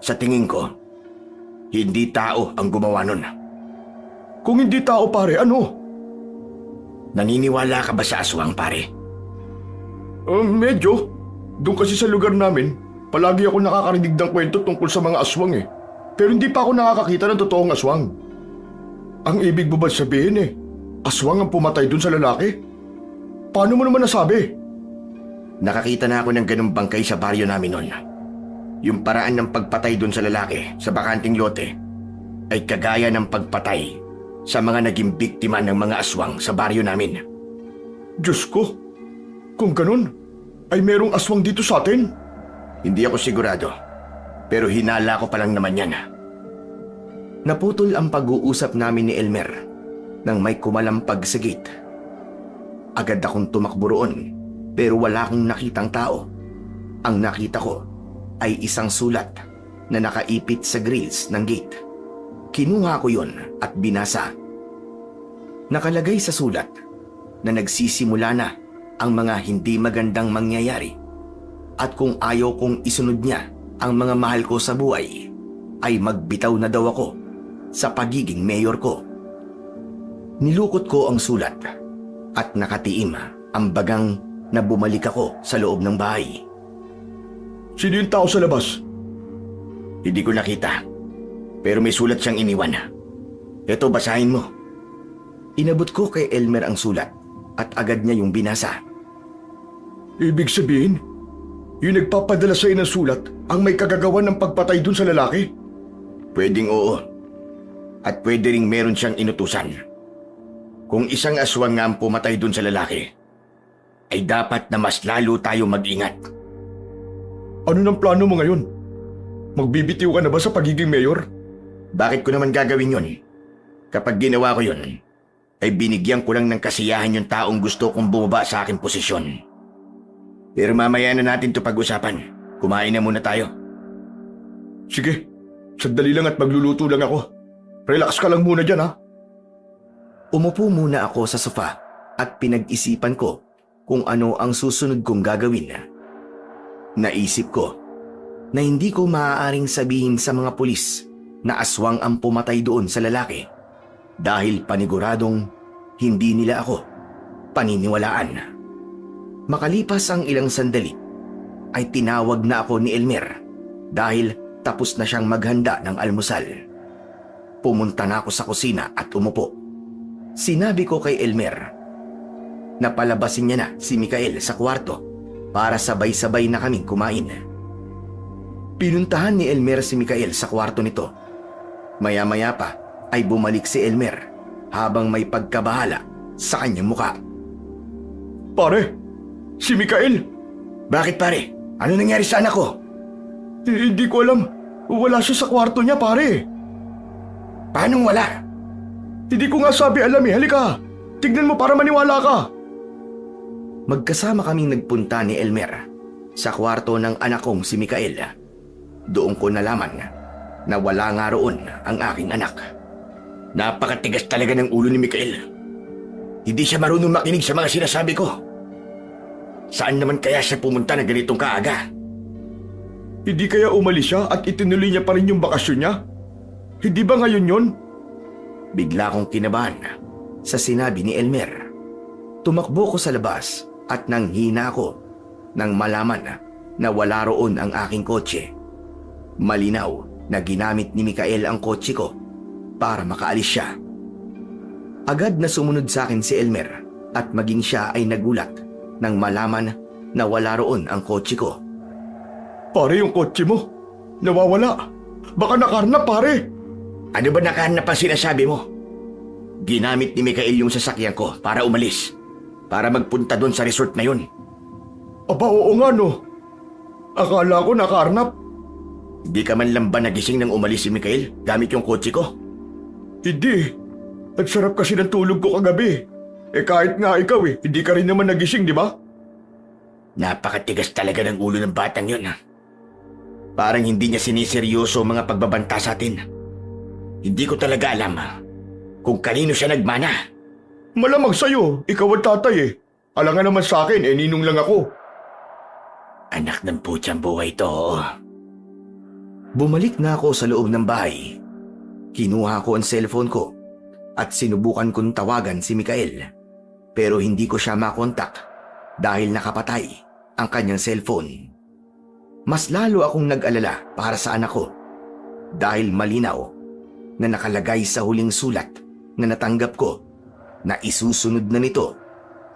A: Sa tingin ko, hindi tao ang gumawa nun.
B: Kung hindi tao, pare, ano?
A: Naniniwala ka ba sa aswang, pare?
B: Medyo. Doon kasi sa lugar namin, palagi ako nakakarinig ng kwento tungkol sa mga aswang eh. Pero hindi pa ako nakakakita ng totoong aswang. Ang ibig mo ba sabihin aswang ang pumatay dun sa lalaki? Paano mo naman nasabi?
A: Nakakita na ako ng ganung bangkay sa baryo namin noon. Yung paraan ng pagpatay dun sa lalaki sa bakanting lote ay kagaya ng pagpatay sa mga naging biktima ng mga aswang sa baryo namin.
B: Diyos ko, kung ganun, ay merong aswang dito sa atin?
A: Hindi ako sigurado, pero hinala ko pa lang naman yan. Naputol ang pag-uusap namin ni Elmer nang may kumalampag sa gate. Agad akong tumakbo roon, pero wala akong nakitang tao. Ang nakita ko ay isang sulat na nakaipit sa grills ng gate. Kinuha ko yon at binasa. Nakalagay sa sulat na nagsisimula na ang mga hindi magandang mangyayari at kung ayaw kong isunod niya ang mga mahal ko sa buhay, ay magbitaw na daw ako sa pagiging mayor ko. Nilukot ko ang sulat at nakatiim ang bagang na bumalik ako sa loob ng bahay.
B: Sino yung tao sa labas?
A: Hindi ko nakita, pero may sulat siyang iniwan. Ito, basahin mo. Inabot ko kay Elmer ang sulat at agad niya yung binasa.
B: Ibig sabihin, yung nagpapadala sa'yo ng sulat ang may kagagawan ng pagpatay dun sa lalaki?
A: Pwedeng oo. At pwede ring meron siyang inutusan. Kung isang aswang nga ang pumatay dun sa lalaki, ay dapat na mas lalo tayo mag-ingat.
B: Ano ng plano mo ngayon? Magbibitiw ka na ba sa pagiging mayor?
A: Bakit ko naman gagawin yon? Kapag ginawa ko yon, ay binigyan ko lang ng kasiyahan yung taong gusto kong bumaba sa aking posisyon. Pero mamaya na natin ito pag-usapan. Kumain na muna tayo.
B: Sige, sandali lang at magluluto lang ako. Relax ka lang muna dyan, ha?
A: Umupo muna ako sa sofa at pinag-isipan ko kung ano ang susunod kong gagawin. Naisip ko na hindi ko maaaring sabihin sa mga pulis na aswang ang pumatay doon sa lalaki dahil paniguradong hindi nila ako paniniwalaan. Makalipas ang ilang sandali ay tinawag na ako ni Elmer dahil tapos na siyang maghanda ng almusal. Pumunta na ako sa kusina at umupo. Sinabi ko kay Elmer na palabasin niya na si Mikael sa kwarto para sabay-sabay na kaming kumain. Pinuntahan ni Elmer si Mikael sa kwarto nito. Maya-maya pa ay bumalik si Elmer habang may pagkabahala sa kanyang muka.
B: Pare, si Mikael!
A: Bakit pare? Ano nangyari sa anak ko?
B: Hindi ko alam. Wala siya sa kwarto niya, pare.
A: Paanong wala?
B: Hindi ko nga sabi alam eh. Halika, tignan mo para maniwala ka.
A: Magkasama kaming nagpunta ni Elmer sa kwarto ng anak kong si Mikael. Doon ko nalaman na wala nga roon ang aking anak. Napakatigas talaga ng ulo ni Mikael.
C: Hindi siya marunong makinig sa mga sinasabi ko. Saan naman kaya siya pumunta na ganitong kaaga?
B: Hindi kaya umalis siya at itinuloy niya pa rin yung bakasyon niya? Hindi ba ngayon yon?
A: Bigla kong kinabahan sa sinabi ni Elmer. Tumakbo ko sa labas at nanghina ako nang malaman na wala roon ang aking kotse. Malinaw na ginamit ni Mikael ang kotse ko para makaalis siya. Agad na sumunod sa akin si Elmer at maging siya ay nagulat nang malaman na wala roon ang kotse ko.
B: Pare, yung kotse mo. Nawawala. Baka nakarnap, pare.
C: Ano ba nakahanap ang sinasabi mo? Ginamit ni Mikael yung sasakyan ko para umalis. Para magpunta doon sa resort na yun.
B: Aba, oo nga no. Akala ko nakarnap.
C: Di ka man lang ba nagising nang umalis si Mikael gamit yung kotse ko?
B: Hindi. Nagsarap kasi ng tulog ko kagabi. Kahit nga ikaw hindi ka rin naman nagising, di ba?
C: Napakatigas talaga ng ulo ng batang yun. Parang hindi niya siniseryoso ang mga pagbabanta sa atin. Hindi ko talaga alam kung kanino siya nagmana.
B: Malamang sa'yo, ikaw ang tatay Alangan naman sa akin, ninong lang ako.
C: Anak ng putyang buhay to.
A: Bumalik na ako sa loob ng bahay. Kinuha ko ang cellphone ko at sinubukan kong tawagan si Mikael. Pero hindi ko siya makontak dahil nakapatay ang kanyang cellphone. Mas lalo akong nag-alala para sa anak ko dahil malinaw na nakalagay sa huling sulat na natanggap ko na isusunod na nito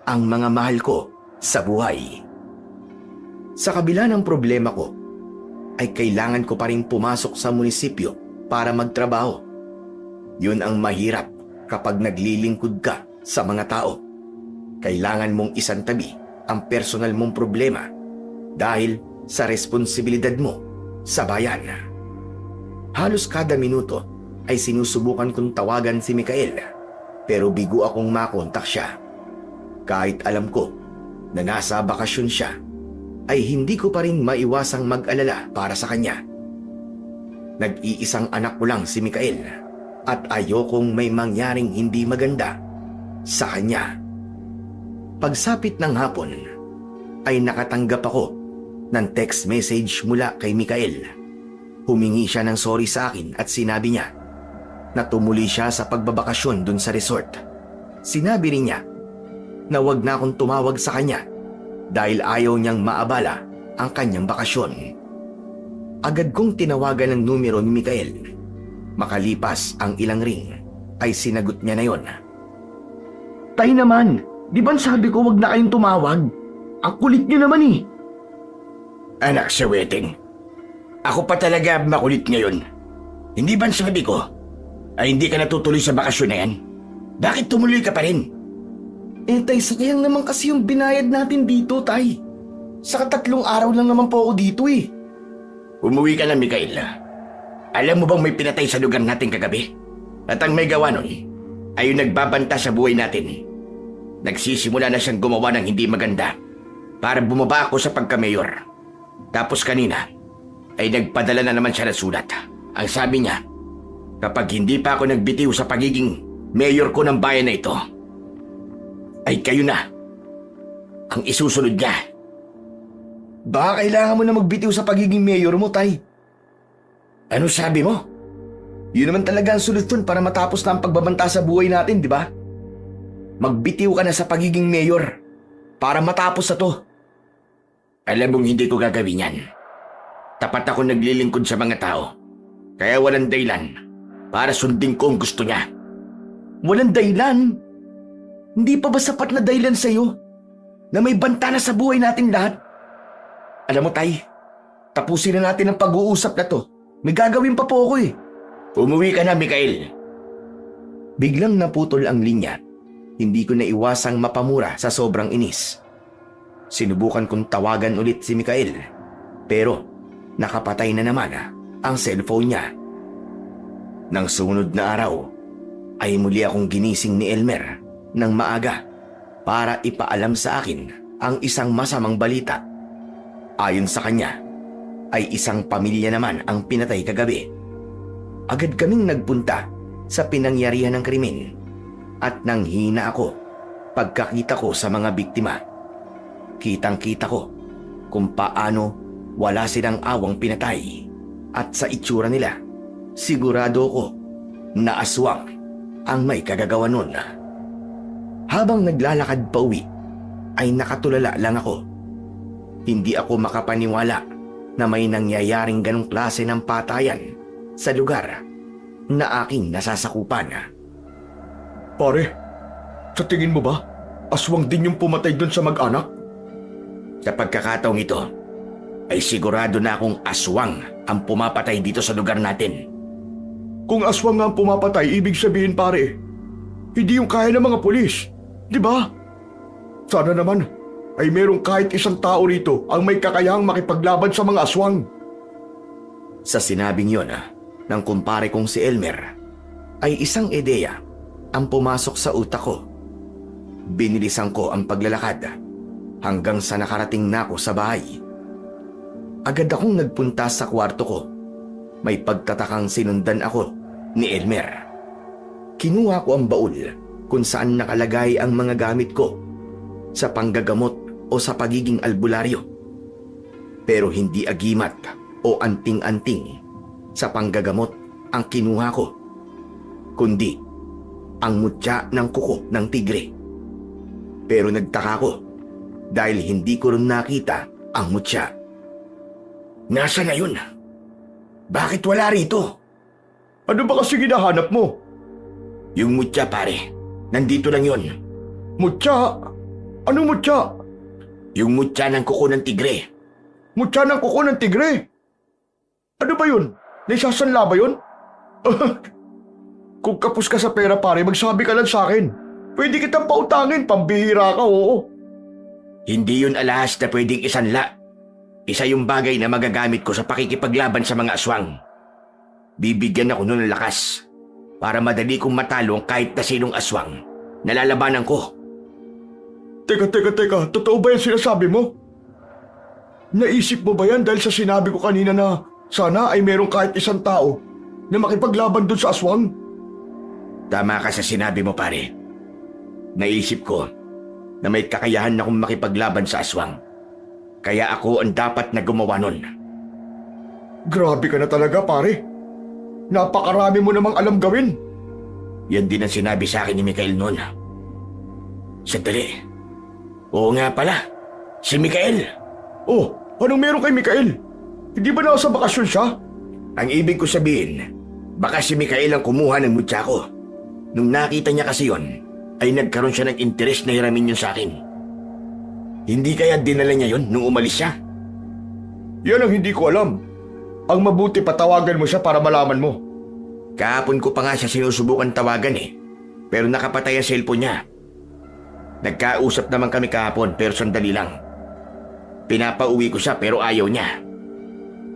A: ang mga mahal ko sa buhay. Sa kabila ng problema ko, ay kailangan ko pa rin pumasok sa munisipyo para magtrabaho. Yun ang mahirap kapag naglilingkod ka sa mga tao. Kailangan mong isantabi ang personal mong problema dahil sa responsibilidad mo sa bayan. Halos kada minuto ay sinusubukan kong tawagan si Mikael pero bigo akong makontak siya. Kahit alam ko na nasa bakasyon siya, ay hindi ko pa rin maiwasang mag-alala para sa kanya. Nag-iisang anak ko lang si Mikael at ayokong may mangyaring hindi maganda sa kanya. Pagsapit ng hapon ay nakatanggap ako ng text message mula kay Mikael. Humingi siya ng sorry sa akin at sinabi niya na tumuli siya sa pagbabakasyon dun sa resort. Sinabi rin niya na wag na akong tumawag sa kanya dahil ayaw niyang maabala ang kanyang bakasyon. Agad kong tinawagan ang numero ni Mikael. Makalipas ang ilang ring ay sinagot niya na yon. Tay naman, di ba sabi ko wag na kayong tumawag? Ang kulit niyo naman
C: Anak sa wedding, ako pa talaga makulit ngayon. Hindi ba sabi ko ay hindi ka natutuloy sa bakasyon na yan? Bakit tumuloy ka pa rin?
A: Tay, sayang naman kasi yung binayad natin dito, tay. Saka 3 araw lang naman po ako dito
C: Umuwi ka na, Mikael. Alam mo bang may pinatay sa lugar natin kagabi? At ang may gawa nun ay yung nagbabanta sa buhay natin. Nagsisimula na siyang gumawa ng hindi maganda para bumaba ako sa pagka-mayor. Tapos kanina ay nagpadala na naman siya ng sulat. Ang sabi niya, kapag hindi pa ako nagbitiw sa pagiging mayor ko ng bayan na ito, ay kayo na ang isusunod niya.
A: Baka kailangan mo na magbitiw sa pagiging mayor mo, tay.
C: Ano sabi mo?
A: Yun naman talaga ang solusyon para matapos na ang pagbabanta sa buhay natin, di ba? Magbitiw ka na sa pagiging mayor para matapos na to.
C: Alam mong hindi ko gagawin yan. Tapat ako naglilingkod sa mga tao. Kaya walang dahilan para sundin ko ang gusto niya.
A: Walang dahilan? Hindi pa ba sapat na dahilan sa'yo na may banta na sa buhay natin lahat? Alam mo, tay, tapusin na natin ang pag-uusap na to. May gagawin pa po ako
C: Umuwi ka na, Mikael.
A: Biglang naputol ang linya. Hindi ko naiwasang mapamura sa sobrang inis. Sinubukan kong tawagan ulit si Mikael, pero nakapatay na naman ang cellphone niya. Nang sumunod na araw, ay muli akong ginising ni Elmer ng maaga para ipaalam sa akin ang isang masamang balita. Ayon sa kanya, ay isang pamilya naman ang pinatay kagabi. Agad kaming nagpunta sa pinangyarihan ng krimen at nanghina ako Pagkakita ko sa mga biktima, kitang-kita ko kung paano wala silang awang pinatay. At sa itsura nila, sigurado ko na aswang ang may kagagawa nun. Habang naglalakad pa uwi, ay nakatulala lang ako. Hindi ako makapaniwala na may nangyayaring ganong klase ng patayan sa lugar na aking nasasakupan.
B: Pare, sa tingin mo ba, aswang din yung pumatay dun sa mag-anak?
A: Sa pagkakataong ito, ay sigurado na akong aswang ang pumapatay dito sa lugar natin.
B: Kung aswang nga ang pumapatay, ibig sabihin pare, hindi yung kaya ng mga pulis, di ba? Sana naman ay merong kahit isang tao rito ang may kakayahang makipaglaban sa mga aswang.
A: Sa sinabing yon ng kumpare kong si Elmer, ay isang ideya ang pumasok sa utak ko. Binilisan ko ang paglalakad hanggang sa nakarating na ako sa bahay. Agad akong nagpunta sa kwarto ko. May pagtatakang sinundan ako ni Elmer. Kinuha ko ang baul kung saan nakalagay ang mga gamit ko sa panggagamot o sa pagiging albularyo. Pero hindi agimat o anting-anting sa panggagamot ang kinuha ko, kundi ang mutya ng kuko ng tigre. Pero nagtaka ko dahil hindi ko rin nakita ang mutya. Nasaan na yun? Bakit wala rito?
B: Ano ba kasi ginahanap mo?
A: Yung mutya pare, nandito lang yun.
B: Mutya? Anong mutya?
A: Yung mutya ng kuko ng tigre.
B: Mutya ng kuko ng tigre? Ano ba yun? Naisasanla ba yun? Kung kapos ka sa pera pare, magsabi ka lang sa akin. Pwede kitang pautangin, pambihira ka, oo.
A: Hindi yun alahas na pwedeng isanla. Isa yung bagay na magagamit ko sa pakikipaglaban sa mga aswang. Bibigyan ako nun ng lakas para madali kong matalo ang kahit na sinong aswang na lalabanan ko.
B: Teka, totoo ba yung sinasabi mo? Naisip mo ba yan dahil sa sinabi ko kanina na sana ay merong kahit isang tao na makipaglaban dun sa aswang?
A: Tama ka sa sinabi mo pare. Naisip ko na may kakayahan akong makipaglaban sa aswang. Kaya ako ang dapat na gumawa nun.
B: Grabe ka na talaga pare. Napakarami mo namang alam gawin.
A: Yan din ang sinabi sa akin ni Mikael noon. Sandali. Oo nga pala, si Mikael.
B: Oh, anong meron kay Mikael? Hindi ba nasa bakasyon siya?
A: Ang ibig ko sabihin, baka si Mikael ang kumuha ng mutya ko. Nung nakita niya kasi yon, ay nagkaroon siya ng interes na hiramin yun sa akin. Hindi kaya dinala niya yon nung umalis siya?
B: Yan ang hindi ko alam. Ang mabuti patawagan mo siya para malaman mo.
A: Kahapon ko pa nga siya sinusubukan tawagan pero nakapatay ang cellphone niya. Nagkausap naman kami kahapon pero sandali lang. Pinapauwi ko siya pero ayaw niya.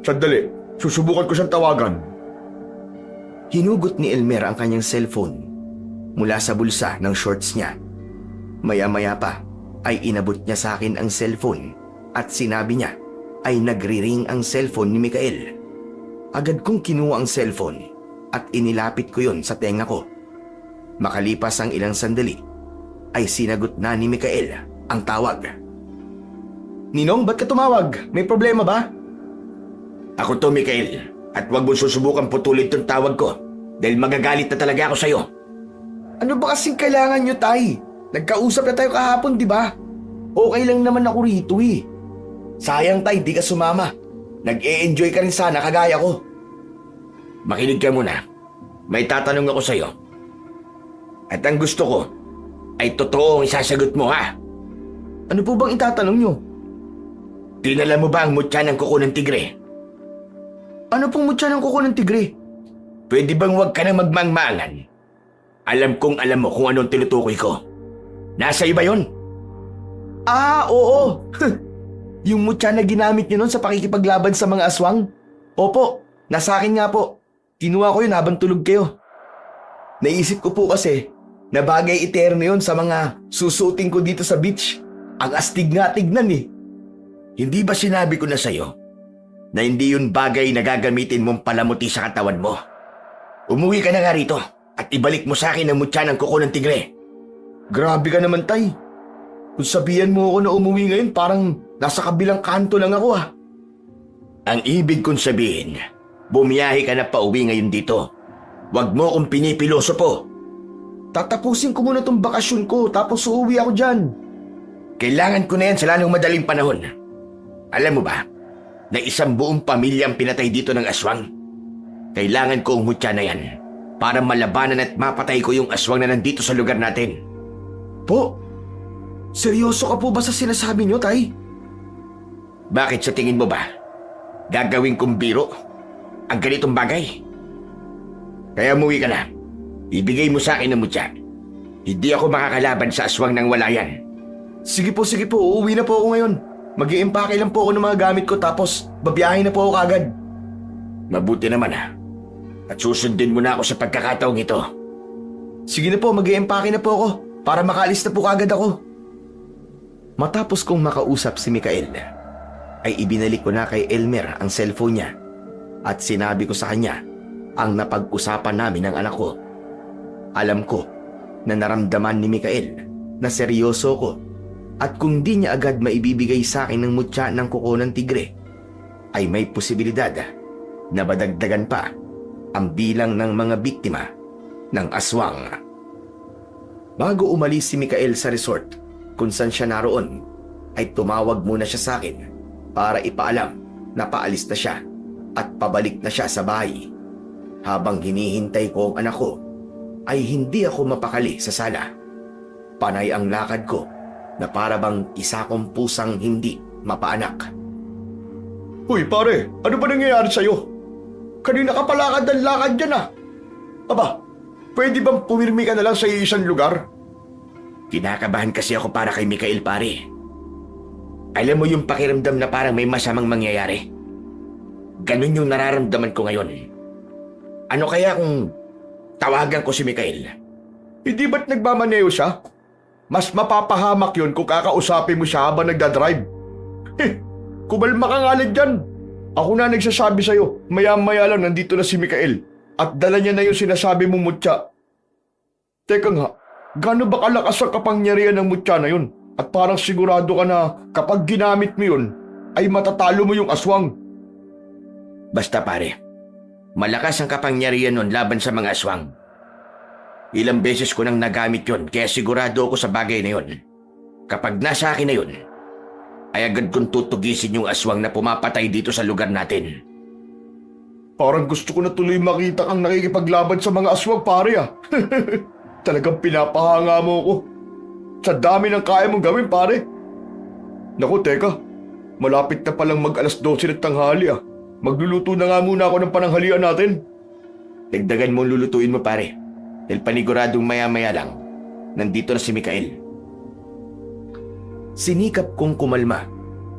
B: Sandali, susubukan ko siyang tawagan.
A: Hinugot ni Elmer ang kanyang cellphone mula sa bulsa ng shorts niya. Maya-maya pa ay inabot niya sa akin ang cellphone at sinabi niya ay nagri-ring ang cellphone ni Mikael. Agad kong kinuha ang cellphone at inilapit ko yon sa tenga ko. Makalipas ang ilang sandali ay sinagot na ni Mikael ang tawag. Ninong, ba't ka tumawag? May problema ba? Ako to, Mikael, at huwag mo susubukan putulin tong tawag ko dahil magagalit na talaga ako sa'yo. Ano ba kasing kailangan nyo, Tay? Nagkausap na tayo kahapon, di ba? Okay lang naman ako rito Sayang, Tay, di ka sumama. Nag-e-enjoy ka rin sana kagaya ko. Makinig ka muna. May tatanong ako sa'yo. At ang gusto ko ay totoo ang isasagot mo, ha? Ano po bang itatanong nyo? Dinala mo ba ang mutya ng kuko ng tigre? Ano pong mutya ng kuko ng tigre? Pwede bang huwag ka na magmangmangan? Alam kong alam mo kung anong tinutukoy ko. Nasa iba yon? Ah, oo. Yung mutya na ginamit niyo nun sa pakikipaglaban sa mga aswang? Opo, nasa akin nga po. Kinuha ko yun habang tulog kayo. Naisip ko po kasi na bagay eterno yun sa mga susuting ko dito sa beach. Ang astig nga tignan Hindi ba sinabi ko na sa'yo na hindi yun bagay na gagamitin mong palamuti sa katawan mo? Umuwi ka na nga rito at ibalik mo sa akin ang mutya ng kuko ng tigre. Grabe ka naman, Tay. Kung sabihan mo ako na umuwi ngayon, parang nasa kabilang kanto lang ako ah.
C: Ang ibig kong sabihin, bumiyahe ka na pauwi ngayon dito. Huwag mo akong pinipiloso po.
A: Tatapusin ko muna tong bakasyon ko tapos uuwi ako dyan.
C: Kailangan ko na yan sa lalong madaling panahon. Alam mo ba, na isang buong pamilya ang pinatay dito ng aswang? Kailangan ko ang mutya na yan para malabanan at mapatay ko yung aswang na nandito sa lugar natin.
A: Po, seryoso ka po ba sa sinasabi niyo, Tay?
C: Bakit sa tingin mo ba? Gagawin kong biro ang ganitong bagay? Kaya umuwi ka na. Ibigay mo sa akin ang mutya. Hindi ako makakalaban sa aswang ng wala yan.
A: Sige po, uuwi na po ako ngayon. Mag-i-impake lang po ako ng mga gamit ko tapos babiyahin na po ako kagad.
C: Mabuti naman ha. At susundin mo na ako sa pagkakataong ito.
A: Sige na po, mag-i-impake na po ako para makaalis na po kagad ako. Matapos kong makausap si Mikael, ay ibinalik ko na kay Elmer ang cellphone niya at sinabi ko sa kanya ang napag-usapan namin ng anak ko. Alam ko na naramdaman ni Mikael na seryoso ko at kung di niya agad maibibigay sa akin ng mutya ng kuko ng tigre, ay may posibilidad na badagdagan pa ang bilang ng mga biktima ng aswang. Bago umalis si Mikael sa resort kung saan siya naroon, ay tumawag muna siya sa akin para ipaalam na paalis na siya at pabalik na siya sa bahay. Habang hinihintay ko ang anak ko, ay hindi ako mapakali sa sala. Panay ang lakad ko na para bang isa kong pusang hindi mapaanak.
B: Uy pare, ano ba nangyayari sa'yo? Kanina ka palakad ang lakad dyan ah. Aba, pwede bang pumirmi ka na lang sa isang lugar?
C: Kinakabahan kasi ako para kay Mikael, pare. Alam mo yung pakiramdam na parang may masamang mangyayari? Ganun yung nararamdaman ko ngayon. Ano kaya kung tawagan ko si Mikael?
B: Hindi ba't nagmamaneho siya? Mas mapapahamak yun kung kakausapin mo siya habang nagdadrive. Kumalma ka nga lang dyan. Ako na nagsasabi sa'yo, maya-maya lang nandito na si Mikael at dala niya na yung sinasabi mong mutya. Teka nga, gaano ba kalakas ang kapangyarihan ng mutya na yun? At parang sigurado ka na kapag ginamit mo yun, ay matatalo mo yung aswang.
C: Basta pare, malakas ang kapangyarihan nun laban sa mga aswang. Ilang beses ko nang nagamit yun kaya sigurado ako sa bagay na yun. Kapag nasa akin na yun, ay agad kong tutugisin yung aswang na pumapatay dito sa lugar natin.
B: Parang gusto ko na tuloy makita kang nakikipaglaban sa mga aswang, pare ah. Talagang pinapahanga mo ko. Sa dami ng kaya mong gawin, pare. Naku, teka. Malapit na palang mag-alas 12 ng tanghali ah. Magluluto na nga muna ako ng pananghalian natin.
C: Dagdagan mo lulutuin mo, pare. Dahil paniguradong maya-maya lang, nandito na si Mikael.
A: Sinikap kong kumalma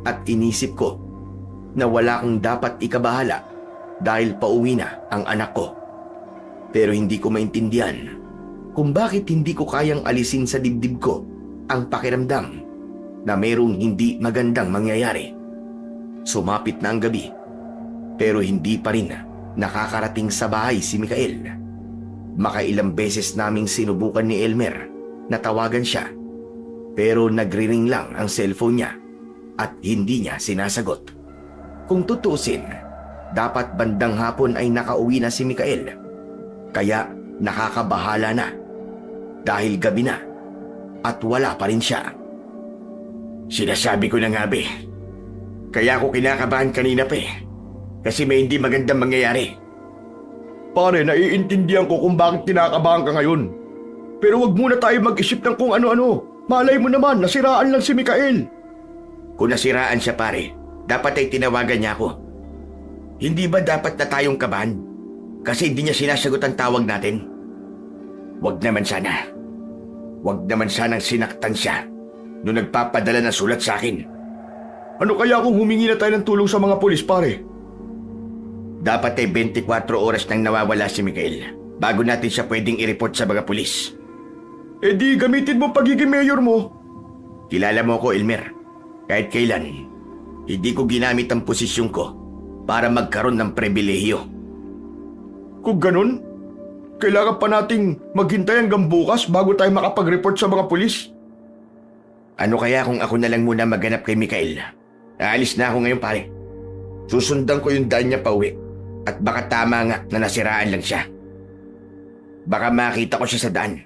A: at inisip ko na wala kang dapat ikabahala dahil pauwi na ang anak ko. Pero hindi ko maintindihan kung bakit hindi ko kayang alisin sa dibdib ko ang pakiramdam na mayroong hindi magandang mangyayari. Sumapit na ang gabi pero hindi pa rin nakakarating sa bahay si Mikael. Makailang beses naming sinubukan ni Elmer na tawagan siya pero nagri-ring lang ang cellphone niya at hindi niya sinasagot. Kung tutusin, dapat bandang hapon ay nakauwi na si Mikael. Kaya nakakabahala na dahil gabi na at wala pa rin siya.
C: Sinasabi ko na nga be. Kaya ako kinakabahan kanina pa eh. Kasi may hindi magandang mangyayari.
B: Pare, naiintindihan ko kung bakit kinakabahan ka ngayon. Pero wag muna tayo mag-isip ng kung ano-ano. Malay mo naman, nasiraan lang si Mikael.
C: Kung nasiraan siya pare, dapat ay tinawagan niya ako. Hindi ba dapat na tayong kabahan? Kasi hindi niya sinasagot ang tawag natin. Wag naman sana. Wag naman sanang sinaktan siya nung nagpapadala ng sulat sa akin.
B: Ano kaya kung humingi na tayo ng tulong sa mga pulis, pare?
C: Dapat ay 24 oras nang nawawala si Mikael bago natin siya pwedeng i-report sa mga pulis.
B: Eh di gamitin mo pagiging mayor mo.
C: Kilala mo ko, Elmer. Kahit kailan, hindi ko ginamit ang posisyon ko para magkaroon ng pribilehiyo.
B: Kung ganun, Kailangan pa nating maghintay hanggang bukas bago tayo makapag-report sa mga pulis.
A: Ano kaya kung ako na lang muna maghanap kay Mikael? Aalis na ako ngayon, pare. Susundan ko yung daan niya pauwi. At baka tama nga na nasiraan lang siya. Baka makita ko siya sa daan.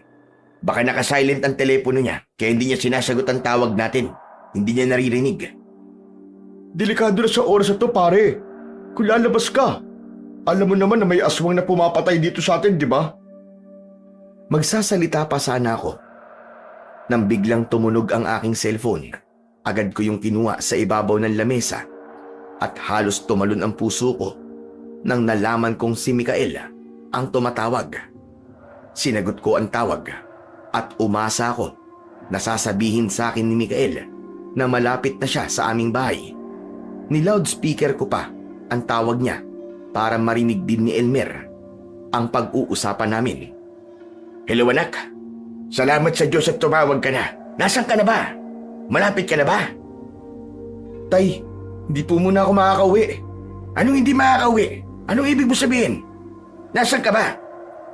A: Baka nakasilent ang telepono niya kaya hindi niya sinasagot ang tawag natin. Hindi niya naririnig.
B: Delikado na sa oras na to, pare. Kung lalabas ka, alam mo naman na may aswang na pumapatay dito sa atin, di ba?
A: Magsasalita pa sana ako. Nang biglang tumunog ang aking cellphone, agad ko yung kinuha sa ibabaw ng lamesa at halos tumalon ang puso ko nang nalaman kong si Mikael ang tumatawag. Sinagot ko ang tawag at umasa ako na sasabihin sa akin ni Mikael na malapit na siya sa aming bahay. Ni-loudspeaker ko pa ang tawag niya para marinig din ni Elmer ang pag-uusapan namin.
C: Hello anak. Salamat sa Diyos at tumawag ka na. Nasaan ka na ba? Malapit ka na ba?
A: Tay, hindi po muna ako makakauwi.
C: Anong hindi makakauwi? Anong ibig mo sabihin? Nasaan ka ba?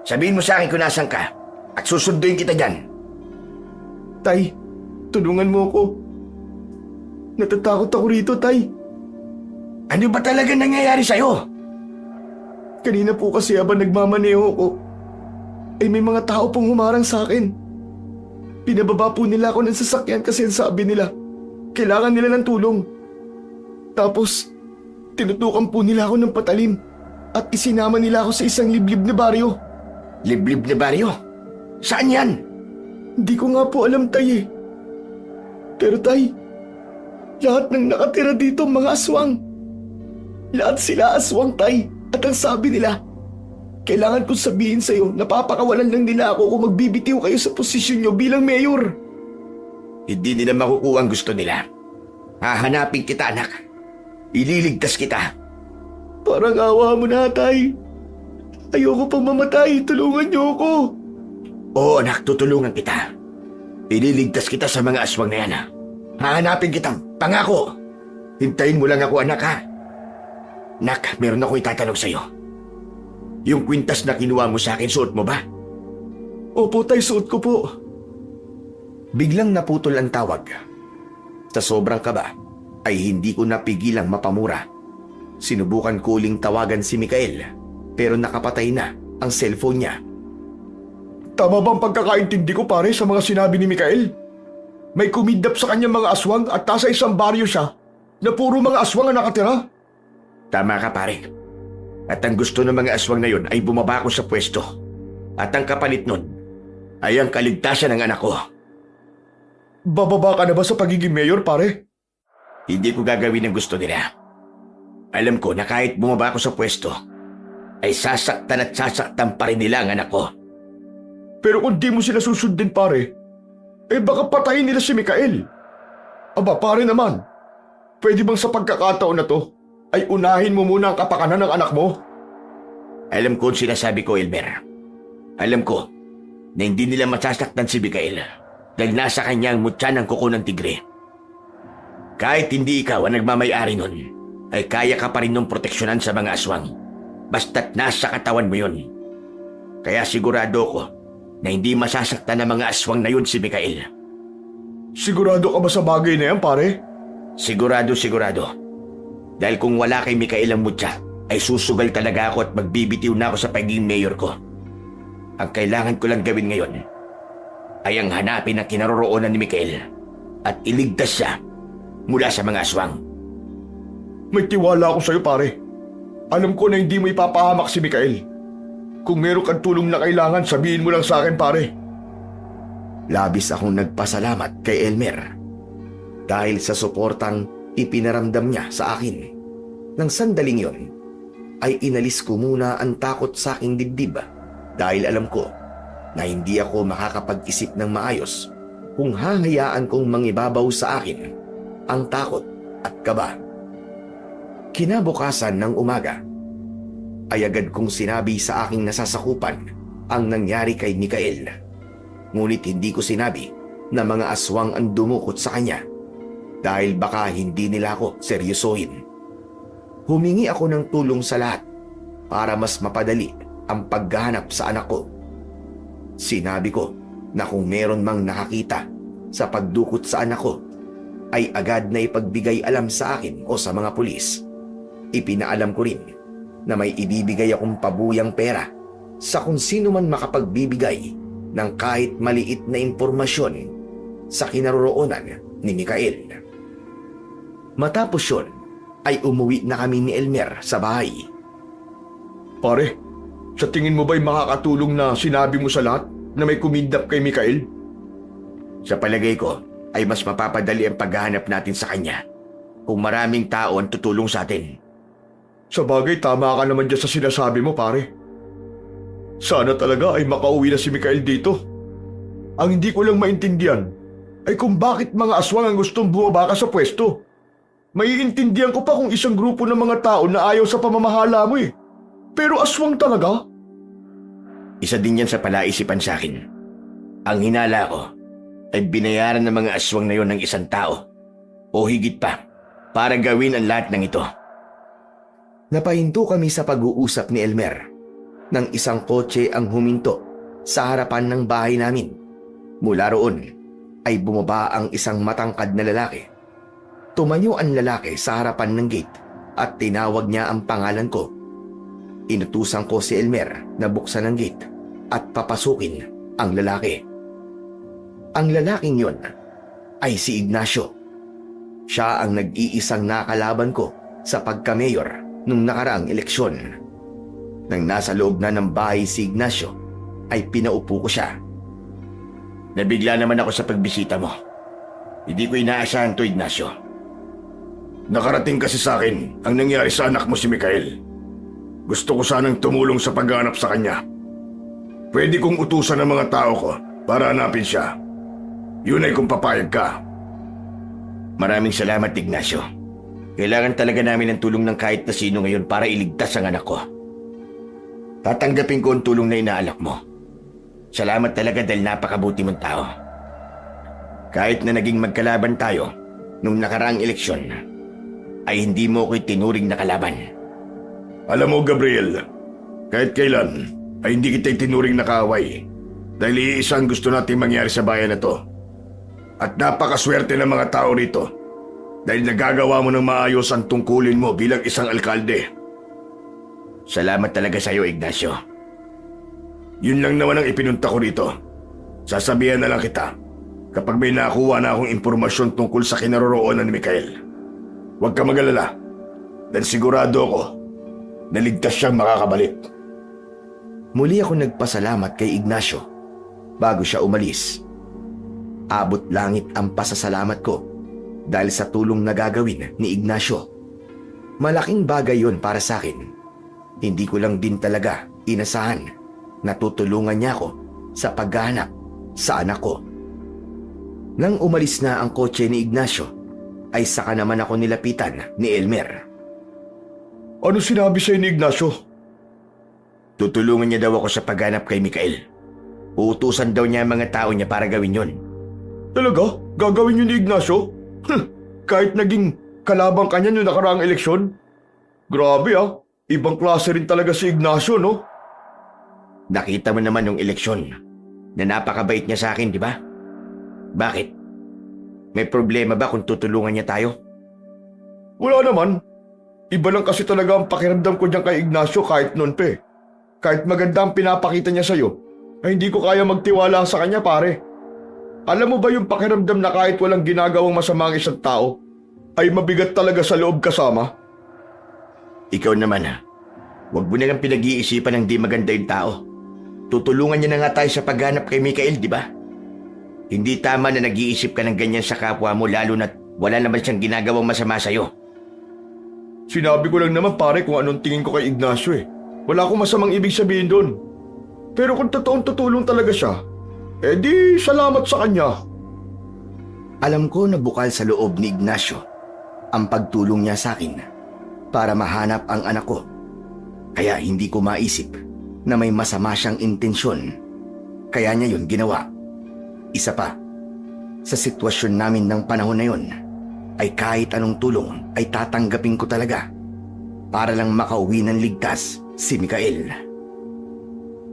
C: Sabihin mo sa akin kung nasaan ka at susunduin kita dyan.
B: Tay, tulungan mo ako. Natatakot ako rito, Tay.
C: Ano ba talaga nangyayari sa'yo?
B: Kanina po kasi habang nagmamaneho ko, ay may mga tao pong humarang sa akin. Pinababa po nila ako ng sasakyan kasi sabi nila, kailangan nila ng tulong. Tapos, tinutukan po nila ako ng patalim at isinama nila ako sa isang liblib na baryo.
C: Liblib na baryo? Saan yan?
B: Hindi ko nga po alam, Tay eh. Pero Tay, lahat ng nakatira dito mga aswang. Lahat sila aswang, Tay. At ang sabi nila, kailangan kong sabihin sa'yo na papakawalan lang nila ako kung magbibitiw kayo sa posisyon nyo bilang mayor.
C: Hindi nila makukuha ang gusto nila. Hahanapin kita, anak. Ililigtas kita.
B: Parang awa mo na, Tay. Ayoko pang mamatay. Tulungan niyo ako.
C: Oo, anak. Tutulungan kita. Ililigtas kita sa mga aswang na yan, ha? Hahanapin kita. Pangako. Hintayin mo lang ako, anak, ha? Nak, meron ako itatanong sa'yo. Yung kwintas na kinuha mo sa akin, suot mo ba?
B: Opo, Tay. Suot ko po.
A: Biglang naputol ang tawag. Sa sobrang kaba, ay hindi ko napigilang mapamura. Sinubukan ko uling tawagan si Mikael, pero nakapatay na ang cellphone niya.
B: Tama bang pagkakaintindi ko, pare, sa mga sinabi ni Mikael? May kumidnap sa kanyang mga aswang at nasa isang baryo siya na puro mga aswang ang nakatira?
C: Tama ka, pare. At ang gusto ng mga aswang na yun ay bumaba ko sa pwesto. At ang kapalit nun ay ang kaligtasan ng anak ko.
B: Bababa ka na ba sa pagiging mayor, pare?
C: Hindi ko gagawin ang gusto nila. Alam ko na kahit bumaba ko sa pwesto, ay sasaktan at sasaktan pa rin nila ang anak ko.
B: Pero kung di mo sila susundin, pare, eh baka patayin nila si Mikael. Aba, pare naman, pwede bang sa pagkakataon na to, ay unahin mo muna ang kapakanan ng anak mo?
C: Alam ko ang sinasabi ko, Elmer. Alam ko na hindi nila masasaktan si Mikael dahil nasa kanya ang mutya ng kuko ng tigre. Kahit hindi ikaw ang nagmamay-ari nun, ay kaya ka pa rin nung proteksyonan sa mga aswang. Basta't nasa katawan mo yun. Kaya sigurado ko na hindi masasaktan ng mga aswang na yun si Mikael.
B: Sigurado ka ba sa bagay na yan, pare?
C: Sigurado. Dahil kung wala kay Mikael ang mutya, ay susugal talaga ako at magbibitiw na ako sa pagiging mayor ko. Ang kailangan ko lang gawin ngayon ay ang hanapin ang kinaroroonan ni Mikael at iligtas siya mula sa mga aswang.
B: May tiwala ako sa'yo, pare. Alam ko na hindi mo ipapahamak si Mikael. Kung meron kang tulong na kailangan, sabihin mo lang sa akin, pare.
A: Labis akong nagpasalamat kay Elmer dahil sa suportang ipinaramdam niya sa akin. Nang sandaling yon, ay inalis ko muna ang takot sa aking dibdib dahil alam ko na hindi ako makakapag-isip ng maayos kung hahayaan kong mangibabaw sa akin ang takot at kaba. Kinabukasan ng umaga, ay agad kong sinabi sa aking nasasakupan ang nangyari kay Mikael. Ngunit hindi ko sinabi na mga aswang ang dumukot sa kanya dahil baka hindi nila ako seryosohin. Humingi ako ng tulong sa lahat para mas mapadali ang paghahanap sa anak ko. Sinabi ko na kung meron mang nakakita sa pagdukot sa anak ko, ay agad na ipagbigay alam sa akin o sa mga pulis. Ipinaalam ko rin na may ibibigay akong pabuyang pera sa kung sino man makapagbibigay ng kahit maliit na impormasyon sa kinaroroonan ni Mikael. Matapos yun, ay umuwi na kami ni Elmer sa bahay.
B: Pare, sa tingin mo ba'y makakatulong na sinabi mo sa lahat na may kumidnap kay Mikael?
C: Sa palagay ko, ay mas mapapadali ang paghahanap natin sa kanya kung maraming tao ang tutulong sa atin.
B: Sa bagay, tama ka naman dyan sa sinasabi mo, pare. Sana talaga ay makauwi na si Mikael dito. Ang hindi ko lang maintindihan ay kung bakit mga aswang ang gustong bumaba ka sa pwesto. Maiintindihan ko pa kung isang grupo ng mga tao na ayaw sa pamamahala mo eh. Pero aswang talaga?
C: Isa din yan sa palaisipan sa akin. Ang hinala ko ay binayaran ng mga aswang na yon ng isang tao o higit pa para gawin ang lahat ng ito.
A: Napahinto kami sa pag-uusap ni Elmer nang isang kotse ang huminto sa harapan ng bahay namin. Mula roon ay bumaba ang isang matangkad na lalaki. Tumayo ang lalaki sa harapan ng gate at tinawag niya ang pangalan ko. Inutusan ko si Elmer na buksan ang gate at papasukin ang lalaki. Ang lalaking yon ay si Ignacio. Siya ang nag-iisang nakalaban ko sa pagka-mayor nung nakaraang eleksyon. Nang nasa loob na ng bahay si Ignacio, ay pinaupo ko siya.
C: Nabigla naman ako sa pagbisita mo. Hindi ko inaasahan to, Ignacio. Nakarating kasi sa akin ang nangyari sa anak mo si Mikael. Gusto ko sanang tumulong sa paghanap sa kanya. Pwede kong utusan ng mga tao ko para hanapin siya. Yun ay kung papayag ka. Maraming salamat, Ignacio. Kailangan talaga namin ng tulong ng kahit na sino ngayon para iligtas ang anak ko. Tatanggapin ko ang tulong na inaalok mo. Salamat talaga dahil napakabuti mong tao. Kahit na naging magkalaban tayo nung nakaraang eleksyon, ay hindi mo ko'y tinuring na kalaban. Alam mo, Gabriel, kahit kailan ay hindi kita tinuring na kaaway dahil iisang gusto natin mangyari sa bayan na to. At napakaswerte ng mga tao rito dahil nagagawa mo ng maayos ang tungkulin mo bilang isang alkalde. Salamat talaga sa iyo, Ignacio. Yun lang naman ang ipinunta ko rito. Sasabihan na lang kita kapag may nakuha na akong impormasyon tungkol sa kinaroroonan ni Mikael. Huwag ka mag-alala dahil sigurado ako na ligtas siyang makakabalik.
A: Muli ako nagpasalamat kay Ignacio bago siya umalis. Abot langit ang pasasalamat ko dahil sa tulong na gagawin ni Ignacio. Malaking bagay yon para sa akin. Hindi ko lang din talaga inasahan na tutulungan niya ako sa paghahanap sa anak ko. Nang umalis na ang kotse ni Ignacio, ay saka naman ako nilapitan ni Elmer.
B: Ano sinabi sa'yo ni Ignacio?
C: Tutulungan niya daw ako sa paghanap kay Mikael. Uutusan daw niya ang mga tao niya para gawin yon.
B: Talaga? Gagawin yun ni Ignacio? Kahit naging kalabang kanya nung nakaraang eleksyon? Grabe ah, ibang klase rin talaga si Ignacio, no?
C: Nakita mo naman yung eleksyon na napakabait niya sa akin, di ba? Bakit? May problema ba kung tutulungan niya tayo?
B: Wala naman. Iba lang kasi talaga ang pakiramdam ko dyan kay Ignacio kahit noon pa eh. Kahit maganda ang pinapakita niya sa'yo, ay hindi ko kaya magtiwala sa kanya, pare. Alam mo ba yung pakiramdam na kahit walang ginagawang masama ang isang tao, ay mabigat talaga sa loob kasama?
C: Ikaw naman ha. Huwag mo na lang pinag-iisipan ng di maganda yung tao. Tutulungan niya na nga tayo sa paghanap kay Mikael, di ba? Hindi tama na nag-iisip ka ng ganyan sa kapwa mo lalo na't wala naman siyang ginagawang masama sa'yo.
B: Sinabi ko lang naman, pare, kung anong tingin ko kay Ignacio eh. Wala akong masamang ibig sabihin doon. Pero kung totoong tutulong talaga siya, eh di salamat sa kanya.
A: Alam ko na bukal sa loob ni Ignacio ang pagtulong niya sa akin para mahanap ang anak ko. Kaya hindi ko maisip na may masama siyang intensyon. Kaya niya yun ginawa. Isa pa, sa sitwasyon namin ng panahon na yun, ay kahit anong tulong ay tatanggapin ko talaga para lang makauwi ng ligtas si Mikael.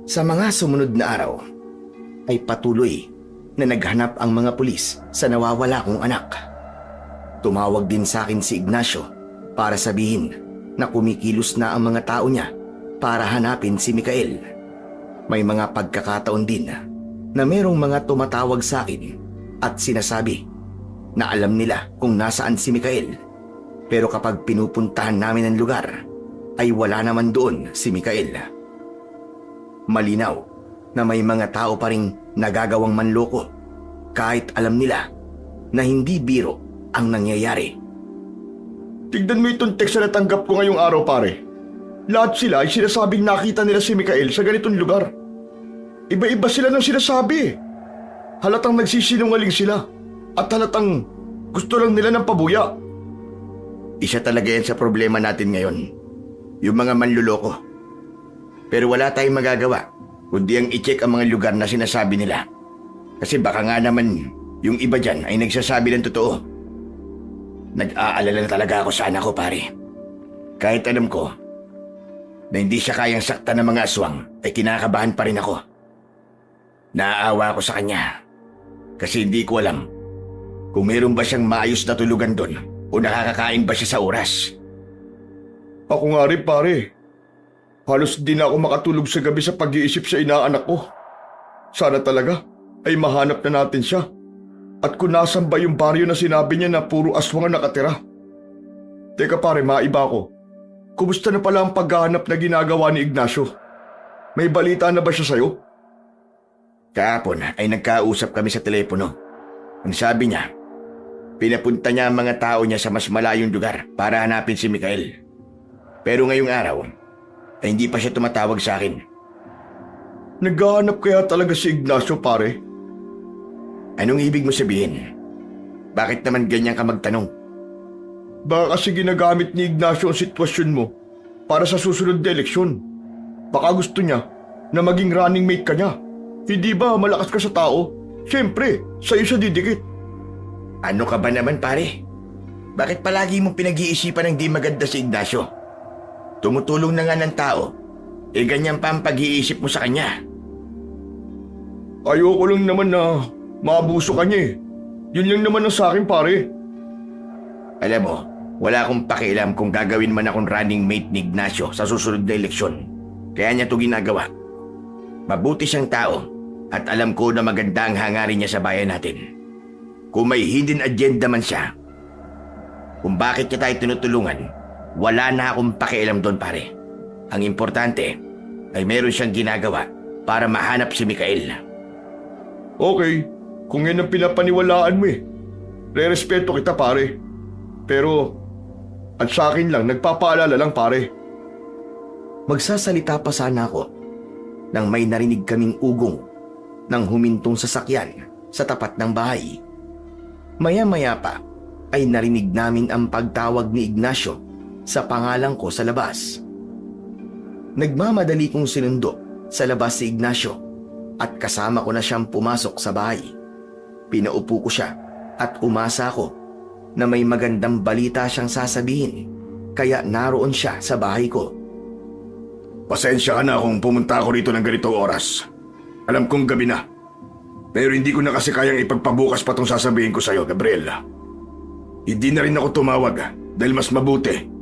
A: Sa mga sumunod na araw, ay patuloy na naghanap ang mga pulis sa nawawala kong anak. Tumawag din sa akin si Ignacio para sabihin na kumikilos na ang mga tao niya para hanapin si Mikael. May mga pagkakataon din na merong mga tumatawag sa akin at sinasabi na alam nila kung nasaan si Mikael. Pero kapag pinupuntahan namin ang lugar, ay wala naman doon si Mikael. Malinaw na may mga tao pa ring nagagawang manloko kahit alam nila na hindi biro ang nangyayari.
B: Tignan mo itong text na natanggap ko ngayong araw, pare. Lahat sila ay sinasabing nakita nila si Mikael sa ganitong lugar. Iba-iba sila ng sinasabi. Halatang nagsisinungaling sila at halatang gusto lang nila ng pabuya.
A: Isa talaga yan sa problema natin ngayon, yung mga manluloko. Pero wala tayong magagawa kundi ang i-check ang mga lugar na sinasabi nila. Kasi baka nga naman yung iba dyan ay nagsasabi ng totoo. Nag-aalala na talaga ako sa anak ko, pare. Kahit alam ko na hindi siya kayang saktan ng mga aswang, ay kinakabahan pa rin ako. Naaawa ako sa kanya kasi hindi ko alam kung meron ba siyang maayos na tulugan doon o nakakakain ba siya sa oras.
B: Ako nga rin, pare. Halos di na ako makatulog sa gabi sa pag-iisip sa inaanak ko. Sana talaga ay mahanap na natin siya. At kung nasan ba yung baryo na sinabi niya na puro aswang ang nakatira. Teka pare, maiba ako. Kumusta na pala ang paghahanap na ginagawa ni Ignacio? May balita na ba siya sa'yo?
A: Kahapon ay nagkausap kami sa telepono. Ang sabi niya, pinapunta niya ang mga tao niya sa mas malayong lugar para hanapin si Mikael. Pero ngayong araw, ay hindi pa siya tumatawag sa akin.
B: Naghahanap kaya talaga si Ignacio, pare?
A: Anong ibig mo sabihin? Bakit naman ganyan ka magtanong?
B: Baka kasi ginagamit ni Ignacio ang sitwasyon mo para sa susunod na eleksyon. Baka gusto niya na maging running mate ka niya. Hindi ba malakas ka sa tao? Siyempre, sa'yo siya didikit.
A: Ano ka ba naman, pare? Bakit palagi mong pinag-iisipan ng di maganda si Ignacio? Tumutulong na nga ng tao, ganyan pa ang pag-iisip mo sa kanya.
B: Ayoko lang naman na maabuso ka niya eh. Yun lang naman ang sa akin, pare.
A: Alam mo, wala akong pakialam kung gagawin man akong running mate ni Ignacio sa susunod na eleksyon. Kaya niya ito ginagawa. Mabuti siyang tao at alam ko na maganda ang hangarin niya sa bayan natin. Kung may hidden agenda man siya, kung bakit niya tayo tinutulungan, wala na akong pakialam doon, pare. Ang importante ay meron siyang ginagawa para mahanap si Mikael.
B: Okay, kung yan ang pinapaniwalaan mo eh. Re-respeto kita, pare. Pero, at sa akin lang, nagpapaalala lang, pare.
A: Magsasalita pa sana ako nang may narinig kaming ugong ng humintong sasakyan sa tapat ng bahay. Maya-maya pa ay narinig namin ang pagtawag ni Ignacio sa pangalan ko sa labas. Nagmamadali kong sinundo sa labas si Ignacio at kasama ko na siyang pumasok sa bahay. Pinaupo ko siya at umasa ako na may magandang balita siyang sasabihin, kaya naroon siya sa bahay ko.
C: Pasensya ka na kung pumunta ako rito ng ganitong oras. Alam kong gabi na. Pero hindi ko na kasi kayang ipagpabukas pa tong sasabihin ko sa'yo, Gabriel. Hindi na rin ako tumawag dahil mas mabuti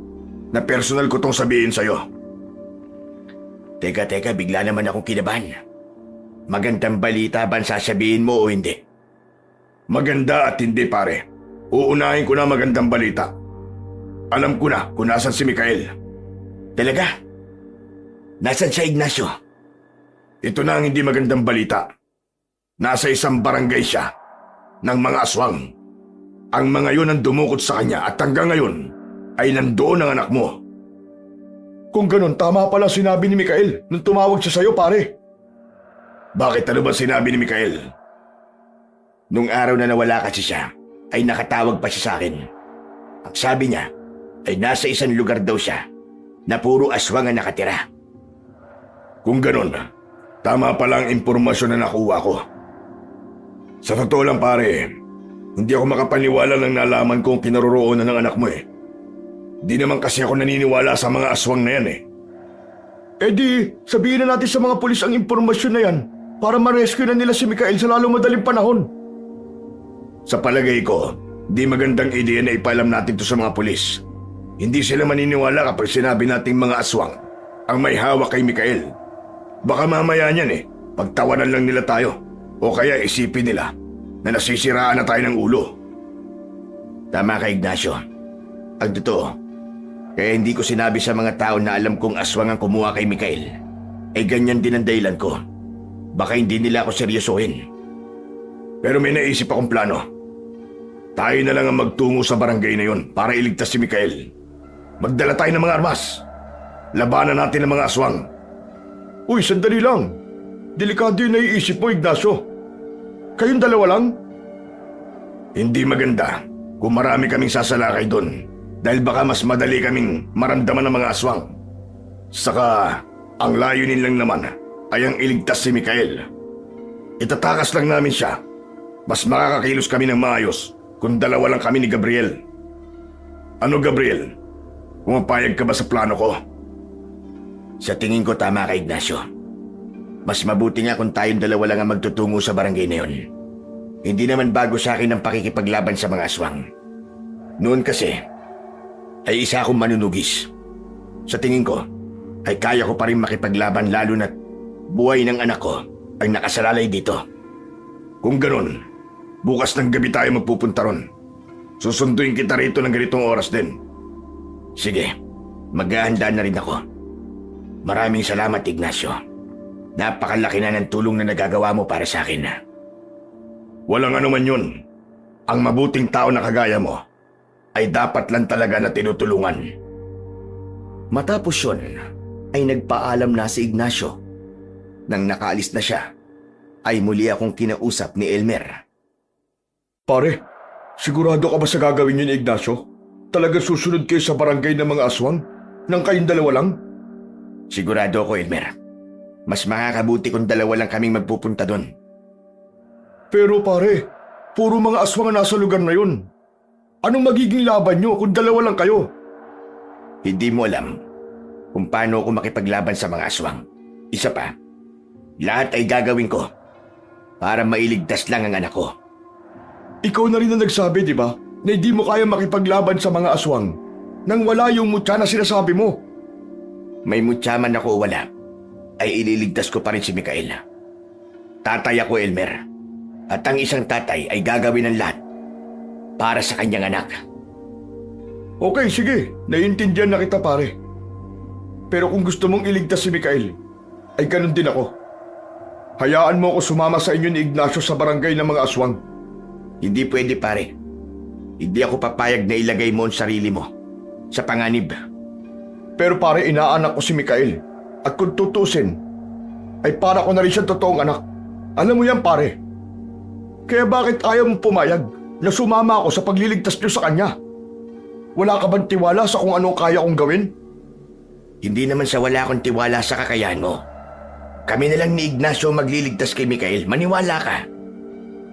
C: na personal ko tong sabihin sa'yo.
A: Teka, bigla naman akong kinabahan. Magandang balita ba ang sasabihin mo o hindi?
C: Maganda at hindi, pare. Uunahin ko na magandang balita. Alam ko na kung nasan si Mikael.
A: Talaga? Nasaan siya, Ignacio?
C: Ito na ang hindi magandang balita. Nasa isang barangay siya ng mga aswang. Ang mga yun ang dumukot sa kanya at hanggang ngayon ay nandoon ang anak mo.
B: Kung ganun, tama pala sinabi ni Mikael nung tumawag siya sa'yo, pare.
C: Bakit ano ba sinabi ni Mikael?
A: Nung araw na nawala kasi siya, ay nakatawag pa siya sa akin. At sabi niya, ay nasa isang lugar daw siya na puro aswang ang nakatira.
C: Kung ganun, tama pala ang impormasyon na nakuha ko. Sa totoo lang, pare, hindi ako makapaniwala nang nalaman ko ang kinaroroonan ng anak mo eh. Di naman kasi ako naniniwala sa mga aswang na yan eh.
B: Eh di, sabihin na natin sa mga pulis ang impormasyon na yan para ma-rescue na nila si Mikael sa lalong madaling panahon.
C: Sa palagay ko, di magandang ideya na ipaalam natin to sa mga pulis. Hindi sila maniniwala kapag sinabi nating mga aswang ang may hawak kay Mikael. Baka mamaya niyan pagtawanan lang nila tayo o kaya isipin nila na nasisiraan na tayo ng ulo. Tama ka, Ignacio. Ang totoo, kaya hindi ko sinabi sa mga tao na alam kong aswang ang kumuha kay Mikael. Ay ganyan din ang dahilan ko. Baka hindi nila ako seryosohin. Pero may naisip akong plano. Tayo na lang ang magtungo sa barangay na yon para iligtas si Mikael. Magdala tayo ng mga armas. Labanan natin ang mga aswang.
B: Uy, sandali lang. Delikado yung naiisip mo, Ignacio. Kayong dalawa lang?
C: Hindi maganda kung marami kaming sasalakay doon dahil baka mas madali kaming maramdaman ng mga aswang. Saka, ang layunin lang naman ay ang iligtas si Mikael. Itatakas lang namin siya. Mas makakakilos kami ng maayos kung dalawa lang kami ni Gabriel. Ano, Gabriel? Pumapayag ka ba sa plano ko? Sa tingin ko tama ka, Ignacio. Mas mabuti nga kung tayong dalawa lang ang magtutungo sa barangay na yun. Hindi naman bago sa akin ang pakikipaglaban sa mga aswang. Noon kasi, ay isa akong manunugis. Sa tingin ko, ay kaya ko pa rin makipaglaban lalo na't buhay ng anak ko ay nakasalalay dito. Kung ganun, bukas ng gabi tayo magpupunta ron. Susunduin kita rito ng ganitong oras din. Sige, maghahanda na rin ako. Maraming salamat, Ignacio. Napakalaki na ng tulong na nagagawa mo para sa akin. Walang anuman yun. Ang mabuting tao na kagaya mo ay dapat lang talaga na tinutulungan.
A: Matapos yun, ay nagpaalam na si Ignacio. Nang nakaalis na siya, ay muli akong kinausap ni Elmer.
B: Pare, sigurado ka ba sa gagawin yun, Ignacio? Talaga susunod kayo sa barangay ng mga aswang? Nang kayong dalawa lang?
C: Sigurado ako, Elmer. Mas makakabuti kung dalawa lang kaming magpupunta doon.
B: Pero pare, puro mga aswang ang nasa lugar na yun. Anong magiging laban nyo kung dalawa lang kayo?
C: Hindi mo alam kung paano ako makipaglaban sa mga aswang. Isa pa, lahat ay gagawin ko para mailigtas lang ang anak ko.
B: Ikaw na rin ang nagsabi, di ba, na hindi mo kaya makipaglaban sa mga aswang nang wala yung mutya na sinasabi mo.
C: May mutya man ako o wala, ay ililigtas ko pa rin si Mikael. Tatay ako, Elmer. At ang isang tatay ay gagawin ng lahat para sa kanyang anak.
B: Okay, sige. Naiintindihan na kita, pare. Pero kung gusto mong iligtas si Mikael, ay ganun din ako. Hayaan mo ako sumama sa inyo ni Ignacio sa barangay ng mga aswang.
C: Hindi pwede, pare. Hindi ako papayag na ilagay mo ang sarili mo sa panganib.
B: Pero pare, inaanak ko si Mikael. At kung tutusin, ay para ko na rin siyang totoong anak. Alam mo yan, pare. Kaya bakit ayaw mong pumayag na sumama ako sa pagliligtas niyo sa kanya? Wala ka bang tiwala sa kung anong kaya kong gawin?
C: Hindi naman sa wala akong tiwala sa kakayahan mo. Kami na lang ni Ignacio magliligtas kay Mikael. Maniwala ka.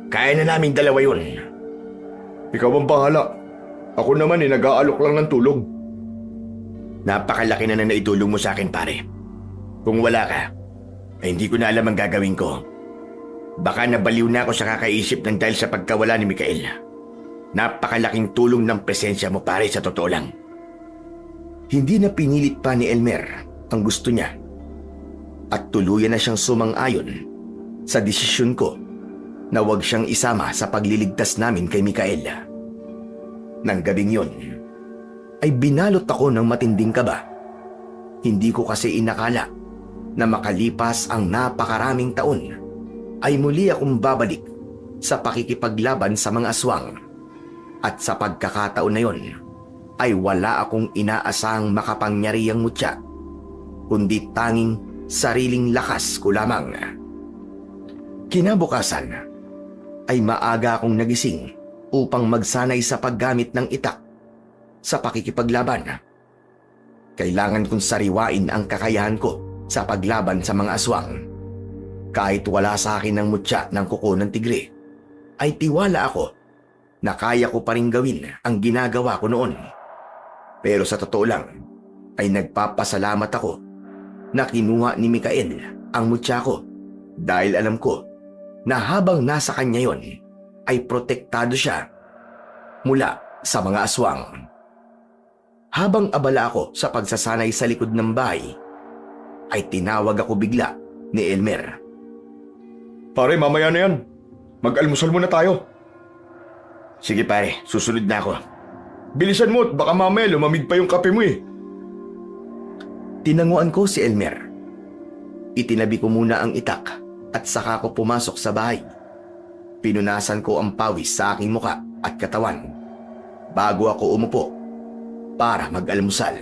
C: Kaya na naming dalawa yun.
B: Ikaw ang bahala. Ako naman nag-aalok lang ng tulong.
C: Napakalaki na naitulong mo sa akin, pare. Kung wala ka, ay hindi ko na alam ang gagawin ko. Baka nabaliw na ako sa kakaisip ng dahil sa pagkawala ni Mikael. Napakalaking tulong ng presensya mo, pare, sa totoo lang.
A: Hindi na pinilit pa ni Elmer ang gusto niya. At tuluyan na siyang sumang-ayon sa desisyon ko na huwag siyang isama sa pagliligtas namin kay Mikael. Nang gabing yun, ay binalot ako ng matinding kaba. Hindi ko kasi inakala na makalipas ang napakaraming taon, ay muli akong babalik sa pakikipaglaban sa mga aswang. At sa pagkakataon na yon, ay wala akong inaasang makapangyarihang mutya, kundi tanging sariling lakas ko lamang. Kinabukasan, ay maaga akong nagising upang magsanay sa paggamit ng itak sa pakikipaglaban. Kailangan kong sariwain ang kakayahan ko sa paglaban sa mga aswang. Kahit wala sa akin ng mutya ng kuko ng tigre, ay tiwala ako na kaya ko pa rin gawin ang ginagawa ko noon. Pero sa totoo lang, ay nagpapasalamat ako na kinuha ni Mikael ang mutya ko dahil alam ko na habang nasa kanya yon ay protektado siya mula sa mga aswang. Habang abala ako sa pagsasanay sa likod ng bahay, ay tinawag ako bigla ni Elmer.
B: Pare, mamaya na yan. Mag-almusal muna tayo.
C: Sige pare, susunod na ako.
B: Bilisan mo at baka mamaya lumamig pa yung kape mo eh.
A: Tinanguan ko si Elmer. Itinabi ko muna ang itak at saka ko pumasok sa bahay. Pinunasan ko ang pawis sa aking muka at katawan bago ako umupo para mag-almusal.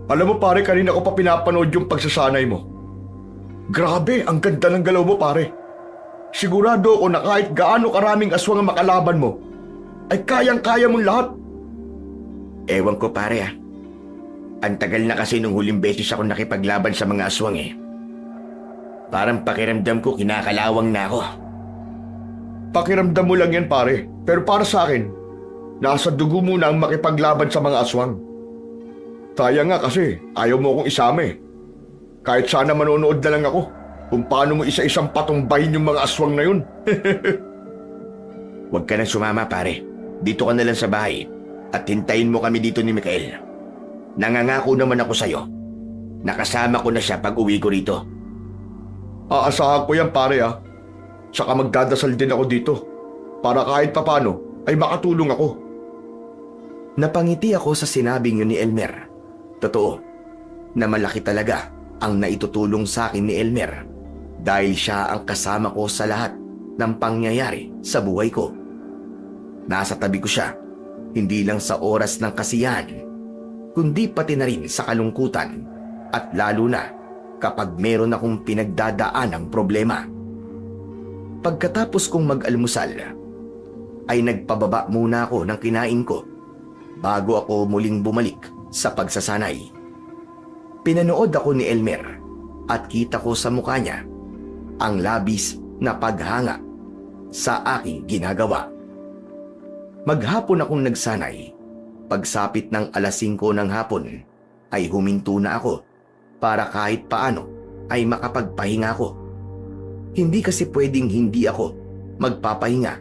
B: Alam mo pare, kanina ko pa pinapanood yung pagsasanay mo. Grabe, ang ganda ng galaw mo pare. Sigurado ako na kahit gaano karaming aswang ang makalaban mo, ay kayang-kaya mong lahat.
C: Ewan ko pare ah. Ang tagal na kasi nung huling beses ako nakipaglaban sa mga aswang eh. Parang pakiramdam ko kinakalawang na ako.
B: Pakiramdam mo lang yan pare, pero para sa akin, nasa dugo mo na ang makipaglaban sa mga aswang. Sayang nga kasi ayaw mo akong isama eh. Kahit sana manonood na lang ako kung paano mo isa-isang patumbahin yung mga aswang na yun.
C: Huwag ka nang sumama pare. Dito ka na lang sa bahay at hintayin mo kami dito ni Mikael. Nangangako naman ako sa'yo. Nakasama ko na siya pag uwi ko rito.
B: Aasahan ko yan pare ah. Saka magdadasal din ako dito para kahit papano ay makatulong ako.
A: Napangiti ako sa sinabing yun ni Elmer. Totoo na malaki talaga ang naitutulong sa akin ni Elmer dahil siya ang kasama ko sa lahat ng pangyayari sa buhay ko. Nasa tabi ko siya, hindi lang sa oras ng kasiyahan, kundi pati na rin sa kalungkutan at lalo na kapag meron akong pinagdadaanang problema. Pagkatapos kong mag-almusal, ay nagpababa muna ako ng kinain ko bago ako muling bumalik sa pagsasanay. Pinanood ako ni Elmer at kita ko sa mukha niya ang labis na paghanga sa aking ginagawa. Maghapon akong nagsanay. Pagsapit ng 5:00 ng hapon ay huminto na ako para kahit paano ay makapagpahinga ako. Hindi kasi pwedeng hindi ako magpapahinga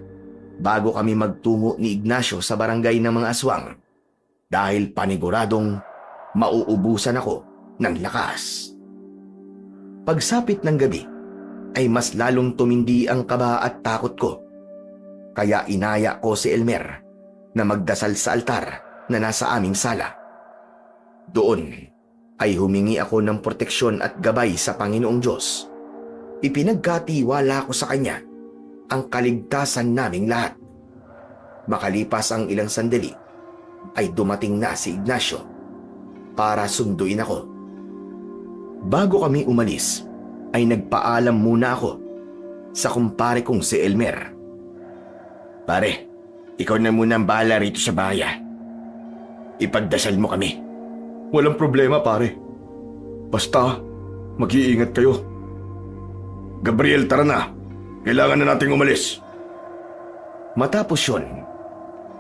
A: bago kami magtungo ni Ignacio sa barangay ng mga aswang dahil paniguradong mauubusan ako ng lakas. Pagsapit ng gabi ay mas lalong tumindi ang kaba at takot ko. Kaya inaya ko si Elmer na magdasal sa altar na nasa aming sala. Doon ay humingi ako ng proteksyon at gabay sa Panginoong Diyos. Ipinagkatiwala ko sa Kanya ang kaligtasan naming lahat. Makalipas ang ilang sandali, ay dumating na si Ignacio para sunduin ako. Bago kami umalis, ay nagpaalam muna ako sa kumpare kong si Elmer.
C: Pare, ikaw na muna ang bahala rito sa bahay ah. Ipagdasal mo kami.
B: Walang problema pare. Basta, mag-iingat kayo.
C: Gabriel, tara na. Kailangan na nating umalis.
A: Matapos yun,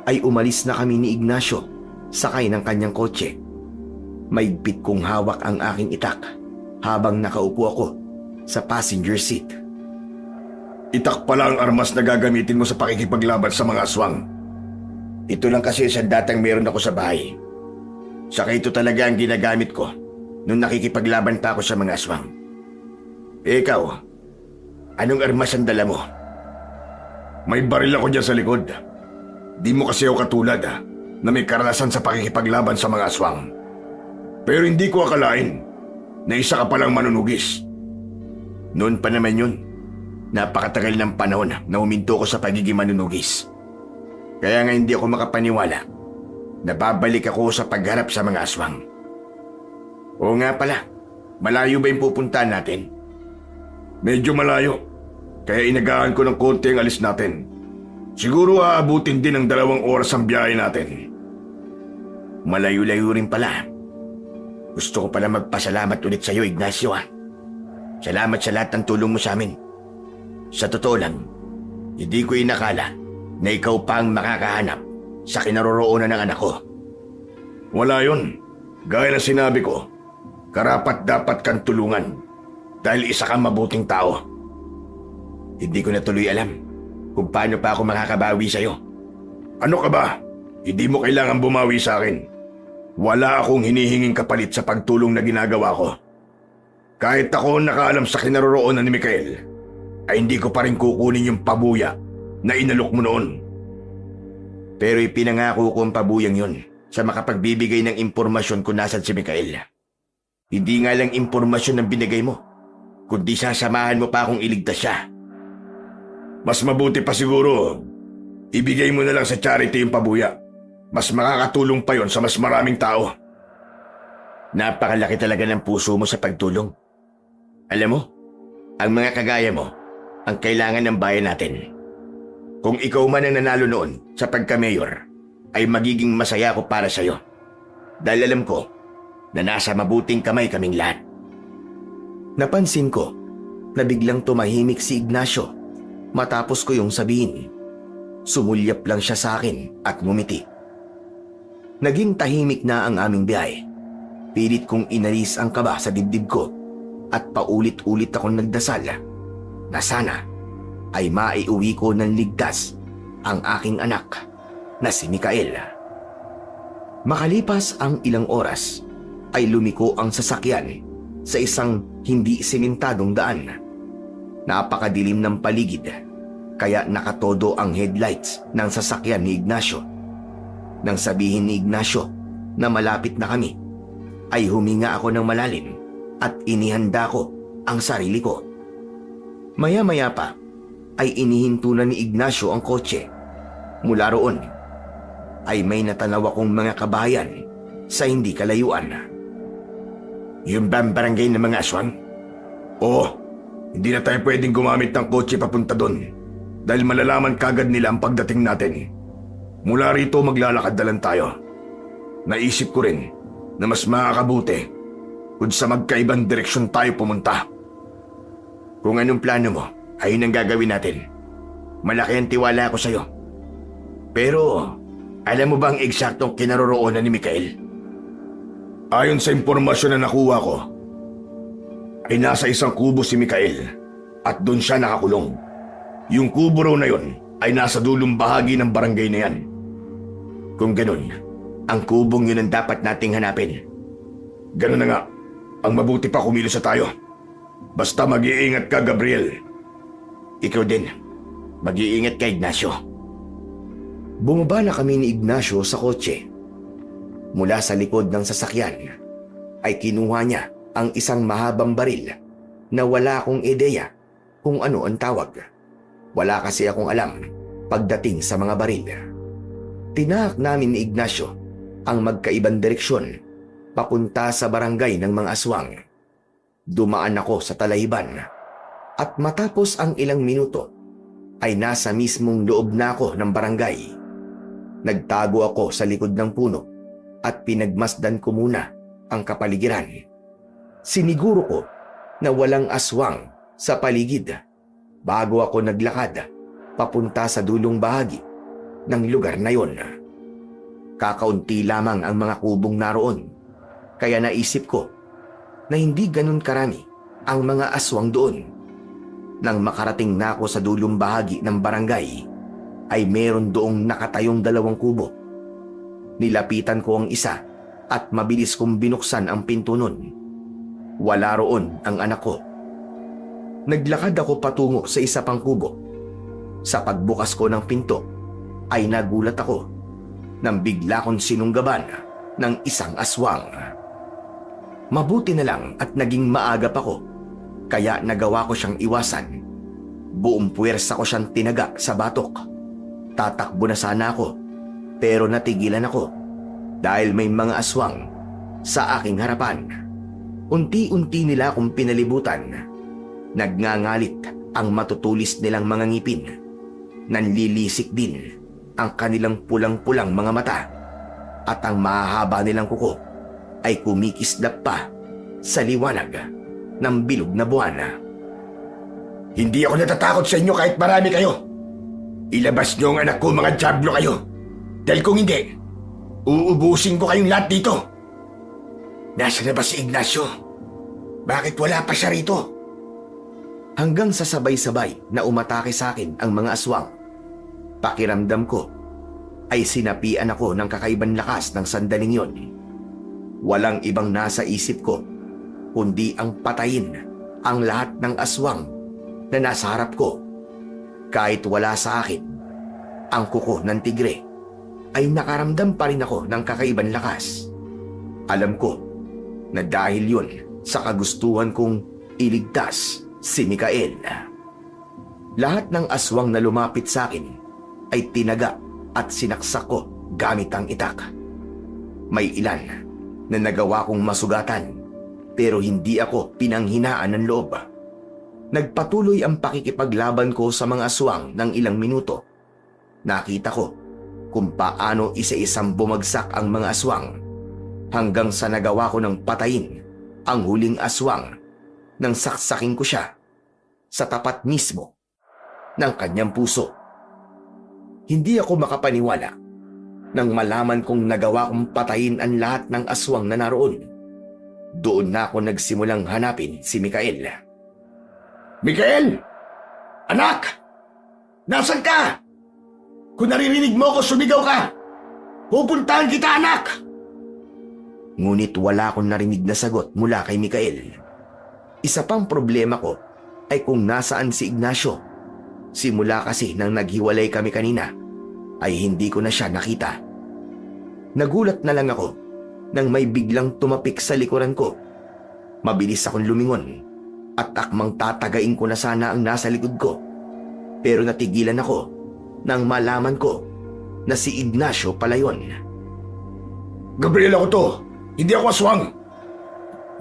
A: ay umalis na kami ni Ignacio sakay ng kanyang kotse. Maigpit kong hawak ang aking itak habang nakaupo ako sa passenger seat.
C: Itak pala ang armas na gagamitin mo sa pakikipaglaban sa mga aswang. Ito lang kasi sa datang meron ako sa bahay. Saka ito talaga ang ginagamit ko nung nakikipaglaban pa ako sa mga aswang. Ikaw, anong armas ang dala mo?
B: May baril ako dyan sa likod. Di mo kasi ako katulad na may karanasan sa pakikipaglaban sa mga aswang. Pero hindi ko akalain na isa ka palang manunugis.
C: Noon pa naman yun. Napakatagal ng panahon na huminto ko sa pagiging manunugis. Kaya nga hindi ako makapaniwala na babalik ako sa pagharap sa mga aswang. Oo nga pala, malayo ba yung pupuntahan natin?
B: Medyo malayo, kaya inagaan ko ng konti ang alis natin. Siguro aabutin din ng 2 oras ang biyahe natin.
C: Malayo-layo rin pala. Gusto ko pala magpasalamat ulit sa iyo, Ignacio. Salamat sa lahat ng tulong mo sa amin. Sa totoo lang, hindi ko inakala na ikaw pa ang makakahanap sa kinaroroonan ng anak ko.
B: Wala yun. Gaya na sinabi ko,
C: Karapat-dapat kang tulungan dahil isa kang mabuting tao. Hindi ko na tuloy alam kung paano pa ako makakabawi sa'yo. Ano ka ba? Hindi mo kailangan bumawi sa akin. Wala akong hinihinging kapalit sa pagtulong na ginagawa ko. Kahit ako nakaalam sa kinaroroonan ni Mikael, ay hindi ko pa rin kukunin yung pabuya na inalok mo noon. Pero ipinangako ko ang pabuyang yun sa makapagbibigay ng impormasyon kung nasan si Mikael. Hindi nga lang impormasyon ang binigay mo, kundi sasamahan mo pa akong iligtas siya. Mas mabuti pa siguro, ibigay mo na lang sa charity yung pabuya. Mas makakatulong pa yon sa mas maraming tao. Napakalaki talaga ng puso mo sa pagtulong. Alam mo, ang mga kagaya mo, ang kailangan ng bayan natin. Kung ikaw man ang nanalo noon sa pagka-mayor, ay magiging masaya ako para sa'yo. Dahil alam ko na nasa mabuting kamay kaming lahat.
A: Napansin ko na biglang tumahimik si Ignacio matapos ko yung sabihin. Sumulyap lang siya sa akin at ngumiti. Naging tahimik na ang aming biyahe. Pilit kong inalis ang kaba sa dibdib ko at paulit-ulit akong nagdasal na sana ay maiuwi ko ng ligtas ang aking anak na si Mikael. Makalipas ang ilang oras ay lumiko ang sasakyan sa isang hindi simentadong daan. Napakadilim ng paligid kaya nakatodo ang headlights ng sasakyan ni Ignacio. Nang sabihin ni Ignacio na malapit na kami, ay huminga ako ng malalim at inihanda ko ang sarili ko. Maya-maya pa ay inihinto na ni Ignacio ang kotse. Mula roon ay may natanaw akong mga kabayan sa hindi kalayuan.
C: Yung ba ang barangay ng mga aswang? Oo, hindi na tayo pwedeng gumamit ng kotse papunta doon dahil malalaman kagad nila ang pagdating natin. Mula rito maglalakad na lang tayo. Naisip ko rin na mas makakabuti kung sa magkaibang direksyon tayo pumunta.
A: Kung anong plano mo, ayun ang gagawin natin. Malaki ang tiwala ko sa'yo. Pero, alam mo ba ang eksaktong kinaroroonan ni Mikael?
C: Ayon sa impormasyon na nakuha ko, ay nasa isang kubo si Mikael at doon siya nakakulong. Yung kubo raw na yun ay nasa dulong bahagi ng barangay na yan.
A: Kung ganun, ang kubong yun ang dapat nating hanapin.
C: Ganun na nga, ang mabuti pa kumilos na tayo. Basta mag-iingat ka, Gabriel.
A: Ikaw din, mag-iingat ka, Ignacio. Bumaba na kami ni Ignacio sa kotse. Mula sa likod ng sasakyan, ay kinuha niya ang isang mahabang baril na wala akong ideya kung ano ang tawag. Wala kasi akong alam pagdating sa mga baril. Tinahak namin ni Ignacio ang magkaibang direksyon papunta sa barangay ng mga aswang. Dumaan ako sa Talayban at matapos ang ilang minuto ay nasa mismong loob na ako ng barangay. Nagtago ako sa likod ng puno at pinagmasdan ko muna ang kapaligiran. Siniguro ko na walang aswang sa paligid bago ako naglakad papunta sa dulong bahagi ng lugar na yon. Kakaunti lamang ang mga kubong naroon, kaya naisip ko na hindi ganun karami ang mga aswang doon. Nang makarating na ako sa dulong bahagi ng barangay, ay meron doong nakatayong 2 kubo. Nilapitan ko ang isa at mabilis kong binuksan ang pinto nun. Wala roon ang anak ko. Naglakad ako patungo sa isa pang kubo. Sa pagbukas ko ng pinto, ay nagulat ako nang bigla kong sinunggaban ng isang aswang. Mabuti na lang at naging maagap ako, kaya nagawa ko siyang iwasan. Buong puwersa ko siyang tinaga sa batok. Tatakbo na sana ako, pero natigilan ako dahil may mga aswang sa aking harapan. Unti-unti nila akong pinalibutan. Nagngangalit ang matutulis nilang mga ngipin. Nanlilisik din ang kanilang pulang-pulang mga mata at ang mahahaba nilang kuko ay kumikislap pa sa liwanag ng bilog na buwan.
C: Hindi ako natatakot sa inyo kahit marami kayo. Ilabas niyo ang anak ko, mga dyablo kayo. Dahil kung hindi, uubusin ko kayong lahat dito.
A: Nasa na ba si Ignacio?
C: Bakit wala pa siya rito?
A: Hanggang sa sabay-sabay na umatake sa akin ang mga aswang. Pakiramdam ko ay sinapian ako ng kakaibang lakas ng sandaling yon. Walang ibang nasa isip ko kundi ang patayin ang lahat ng aswang na nasa harap ko. Kahit wala sa akin ang kuko ng tigre, ay nakaramdam pa rin ako ng kakaibang lakas. Alam ko na dahil yun sa kagustuhan kong iligtas si Mikael. Lahat ng aswang na lumapit sa akin ay tinaga at sinaksak ko gamit ang itak. May ilan na nagawa kong masugatan pero hindi ako pinanghinaan ng loob. Nagpatuloy ang pakikipaglaban ko sa mga aswang ng ilang minuto. Nakita ko kung paano isa-isang bumagsak ang mga aswang hanggang sa nagawa ko ng patayin ang huling aswang nang saksakin ko siya sa tapat mismo ng kanyang puso. Hindi ako makapaniwala nang malaman kong nagawa kong patayin ang lahat ng aswang na naroon. Doon na ako nagsimulang hanapin si Mikael.
C: Mikael! Anak! Nasaan ka? Kung naririnig mo ko, sumigaw ka! Pupuntahan kita, anak!
A: Ngunit wala akong narinig na sagot mula kay Mikael. Isa pang problema ko ay kung nasaan si Ignacio. Simula kasi nang naghiwalay kami kanina, ay hindi ko na siya nakita. Nagulat na lang ako nang may biglang tumapik sa likuran ko. Mabilis akong lumingon at akmang tatagain ko na sana ang nasa likod ko. Pero natigilan ako nang malaman ko na si Ignacio pala yun.
C: Gabriel, ako to! Hindi ako aswang!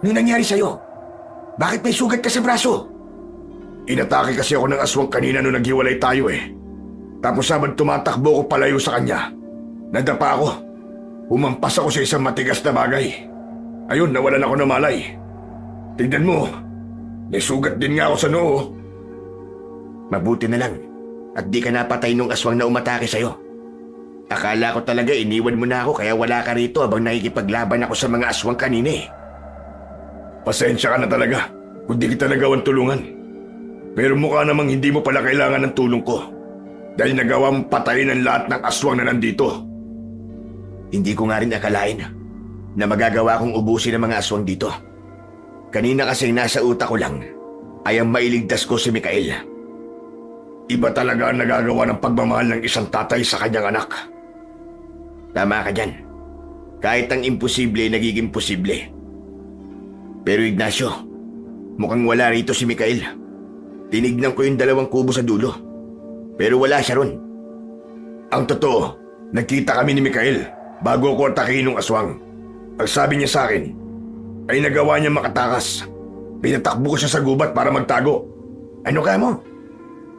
C: Ano nangyari sa'yo? Bakit may sugat ka sa braso? Inatake kasi ako ng aswang kanina nung naghiwalay tayo eh. Tapos habang tumatakbo ko palayo sa kanya, nadapa ako. Humampas ako sa isang matigas na bagay. Ayun, nawalan ako ng malay. Tignan mo, may sugat din nga ako sa noo.
A: Mabuti na lang at di ka napatay nung aswang na umatake sa'yo. Akala ko talaga iniwan mo na ako kaya wala ka rito habang nakikipaglaban ako sa mga aswang kanina eh.
B: Pasensya ka na talaga kung di kita nagawang tulungan. Pero mukha namang hindi mo pala kailangan ng tulong ko dahil nagawa mong patayin ang lahat ng aswang na nandito.
A: Hindi ko nga rin akalain na magagawa kong ubusin ang mga aswang dito. Kanina kasi nasa utak ko lang ay ang mailigtas ko si Mikael.
B: Iba talaga ang nagagawa ng pagmamahal ng isang tatay sa kanyang anak.
A: Tama ka dyan. Kahit ang imposible nagiging posible. Pero Ignacio, mukhang wala rito si Mikael. Tinignan ko yung 2 kubo sa dulo. Pero wala siya ron.
B: Ang totoo, nagkita kami ni Mikael bago ko atakihin ng aswang. Ang sabi niya sa akin, ay nagawa niya makatakas. Pinatakbo ko siya sa gubat para magtago.
C: Ano ka mo?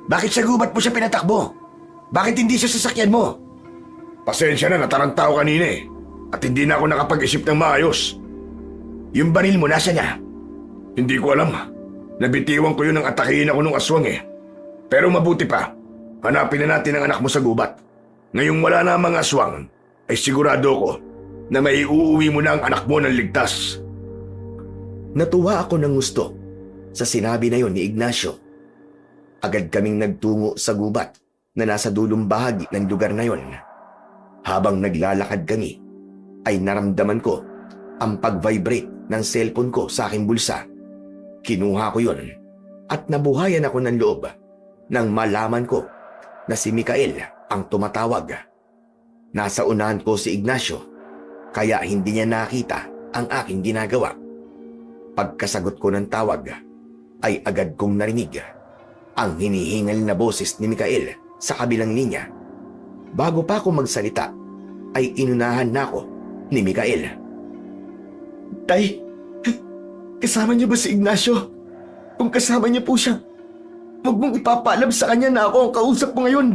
C: Bakit sa gubat mo siya pinatakbo? Bakit hindi siya sasakyan mo?
B: Pasensya na, nataranta ako kanina eh. At hindi na ako nakapag-isip ng maayos.
C: Yung baril mo nasa niya?
B: Hindi ko alam. Nabitiwan ko yun nang atakihin ako ng aswang eh. Pero mabuti pa, hanapin na natin ang anak mo sa gubat. Ngayong wala na ang mga aswang, ay sigurado ko na may uuwi mo na ang anak mo ng ligtas.
A: Natuwa ako ng gusto sa sinabi na yon ni Ignacio. Agad kaming nagtungo sa gubat na nasa dulong bahagi ng lugar na yon. Habang naglalakad kami, ay naramdaman ko ang pag-vibrate ng cellphone ko sa aking bulsa. Kinuha ko yon at nabuhayan ako ng loob nang malaman ko na si Mikael ang tumatawag. Nasa unahan ko si Ignacio kaya hindi niya nakita ang aking ginagawa. Pagkasagot ko ng tawag ay agad kong narinig ang hinihingal na boses ni Mikael sa kabilang linya. Bago pa ako magsalita ay inunahan na ako ni Mikael. Tay, kasama niyo ba si Ignacio? Kung kasama niyo po siya, huwag mong ipapaalam sa kanya na ako ang kausap mo ngayon.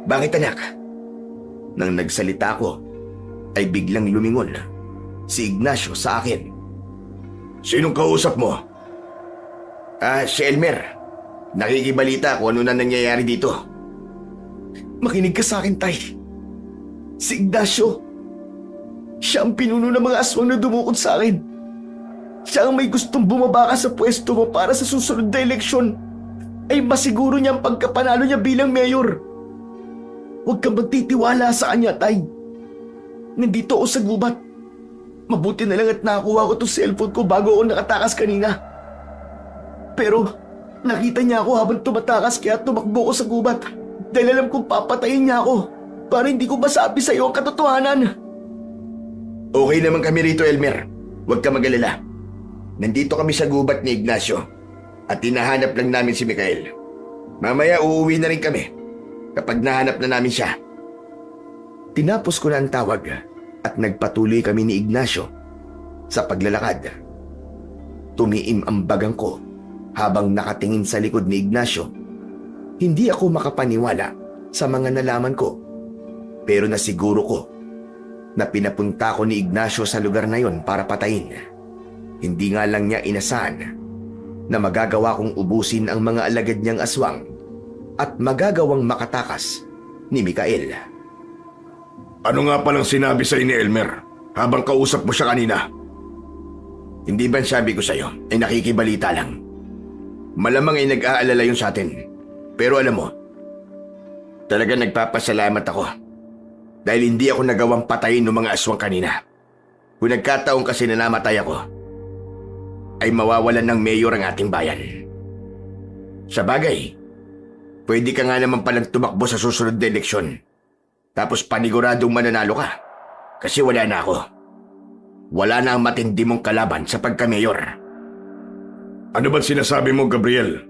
A: Bakit anak? Nang nagsalita ko ay biglang lumingon si Ignacio sa akin.
B: Sinong kausap mo?
A: Si Elmer. Nakikibalita kung ano na nangyayari dito. Makinig ka sa akin, Tay. Si Ignacio, siya ang pinuno ng mga aswang na dumukot sa akin. siya ang may gustong bumaba ka sa pwesto mo para sa susunod na eleksyon, ay masiguro niya ang pagkapanalo niya bilang mayor. Huwag kang magtitiwala sa kanya, Tay. Nandito ako sa gubat. Mabuti na lang at nakakuha ko itong cellphone ko bago ako nakatakas kanina. Pero nakita niya ako habang tumatakas kaya tumakbo ko sa gubat dahil alam kong papatayin niya ako para hindi ko masabi sa iyo ang katotohanan.
C: Okay naman kami rito, Elmer. Huwag ka mag-alala. Nandito kami sa gubat ni Ignacio at hinahanap lang namin si Mikael. Mamaya uuwi na rin kami kapag nahanap na namin siya.
A: Tinapos ko na ang tawag at nagpatuloy kami ni Ignacio sa paglalakad. Tumiim ang bagang ko habang nakatingin sa likod ni Ignacio. Hindi ako makapaniwala sa mga nalaman ko, pero nasiguro ko na pinapunta ko ni Ignacio sa lugar na yon para patayin. Hindi nga lang niya inasahan na magagawa kong ubusin ang mga alagad niyang aswang at magagawang makatakas ni Mikael.
B: Ano nga palang sinabi sa ni Elmer habang kausap mo siya kanina?
C: Hindi ba sabi ko sa'yo ay nakikibalita lang? Malamang ay nag-aalala yun sa atin. Pero alam mo, talaga nagpapasalamat ako dahil hindi ako nagawang patayin ng mga aswang kanina. Kung nagkataon kasi na namatay ako, ay mawawalan ng mayor ang ating bayan. Sa bagay, pwede ka nga naman palang tumakbo sa susunod na eleksyon. Tapos paniguradong mananalo ka kasi wala na ako. Wala na ang matindi mong kalaban sa pagka-mayor.
B: Ano ba sinasabi mo, Gabriel?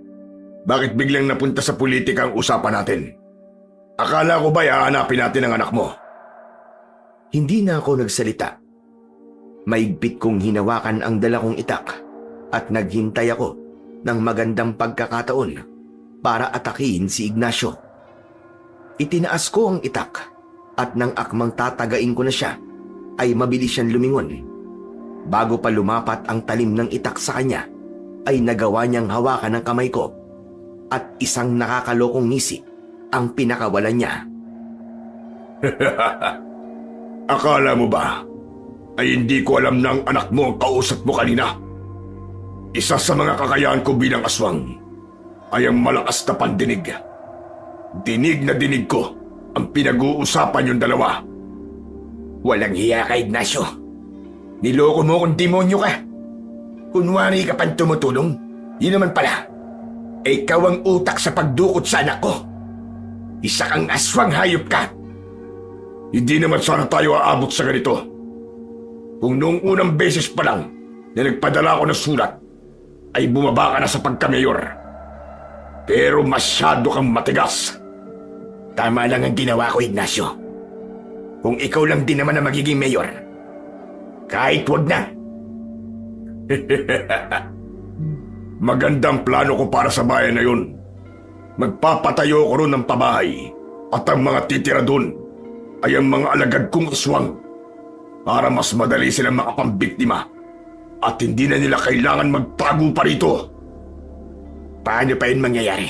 B: Bakit biglang napunta sa politika ang usapan natin? Akala ko ba'y hahanapin natin ang anak mo?
A: Hindi na ako nagsalita. Maigpit kong hinawakan ang dala kong itak at naghintay ako ng magandang pagkakataon para atakihin si Ignacio. Itinaas ko ang itak at nang akmang tatagain ko na siya, ay mabilis siyang lumingon. Bago pa lumapat ang talim ng itak sa kanya, ay nagawa niyang hawakan ang kamay ko at isang nakakalokong ngisi ang pinakawalan niya.
B: Akala mo ba ay hindi ko alam na ang anak mo ang kausap mo kanina? Isa sa mga kakayahan ko bilang aswang ay ang malakas na pandinig. Dinig na dinig ko ang pinag-uusapan yung dalawa.
C: Walang hiya ka, Ignacio. Niloko mo kung demonyo ka. Kunwari ka pang tumutulong, yun naman pala. Ikaw ang utak sa pagdukot sa anak ko. Isa kang aswang hayop ka.
B: Hindi naman sana tayo aabot sa ganito. Kung noong unang beses pa lang na nagpadala ako ng sulat, ay bumaba ka na sa pagka-mayor. Pero masyado kang matigas.
C: Tama lang ang ginawa ko, Ignacio. Kung ikaw lang din naman ang magiging mayor, kahit wag na.
B: Magandang plano ko para sa bayan na yun. Magpapatayo ko ron ng pabahay at ang mga titira doon ay ang mga alagad kong aswang para mas madali silang makapambiktima at hindi na nila kailangan magtago pa rito.
C: Paano pa yun mangyayari?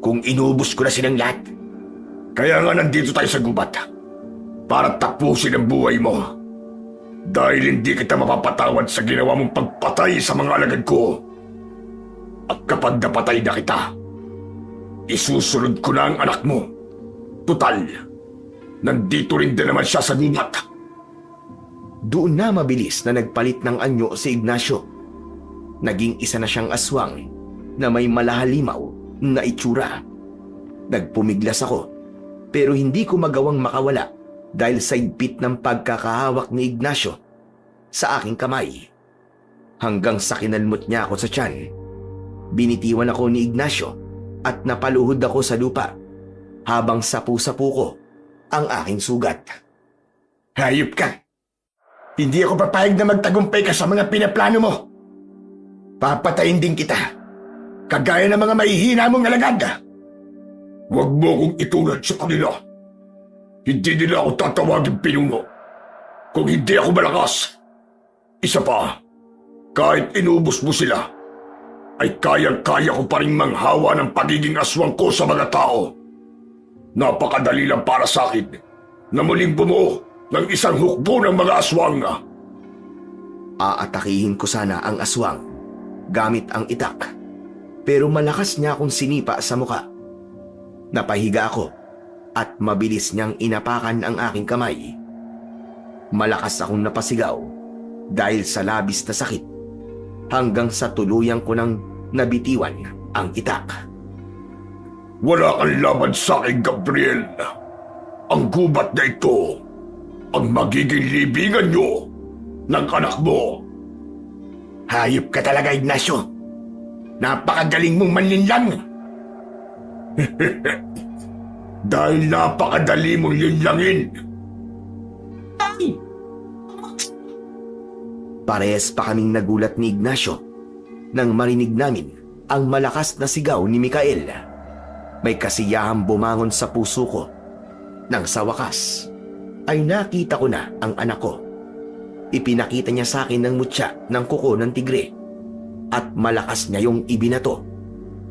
C: Kung inubos ko na silang lahat?
B: Kaya nga nandito tayo sa gubat para tapusin ang buhay mo. Dahil hindi kita mapapatawad sa ginawa mong pagpatay sa mga alagad ko. At kapag napatay na kita, isusunod ko na ang anak mo. Tutal, nandito rin din naman siya sa gubat.
A: Doon na mabilis na nagpalit ng anyo si Ignacio. Naging isa na siyang aswang na may malahalimaw na itsura. Nagpumiglas ako pero hindi ko magawang makawala dahil sa higpit ng pagkakahawak ni Ignacio sa aking kamay. Hanggang sa kinalmot niya ako sa tiyan. Binitiwan ako ni Ignacio at napaluhod ako sa lupa habang sapu-sapu ko ang aking sugat.
C: Hayop ka! Hindi ako papayag na magtagumpay ka sa mga pinaplano mo. Papatayin din kita, kagaya ng mga mahihina mong alagad.
B: Huwag mo kong itulad sa kanila. Hindi nila ako tatawagin pinuno kung hindi ako malakas. Isa pa, kahit inubos mo sila, ay kayang-kaya ko pa rin manghawa ng pagiging aswang ko sa mga tao. Napakadali lang para sa akin na muling bumuo ng isang hukbo ng mga aswang.
A: Aatakihin ko sana ang aswang gamit ang itak, pero malakas niya akong sinipa sa muka. Napahiga ako at mabilis niyang inapakan ang aking kamay. Malakas akong napasigaw dahil sa labis na sakit hanggang sa tuluyang ko nang nabitiwan ang itak.
B: Wala kang laban sa akin, Gabriel. Ang gubat na ito ang magiging libingan nyo ng anak mo.
C: Hayop ka talaga, Ignacio. Napakagaling mong manlinlang.
B: Dahil napakadali mong linlangin.
A: Parehas pa kaming nagulat ni Ignacio nang marinig namin ang malakas na sigaw ni Mikael. May kasiyahang bumangon sa puso ko nang sa wakas ay nakita ko na ang anak ko. Ipinakita niya sa akin ng mutya ng kuko ng tigre at malakas niya yung ibinato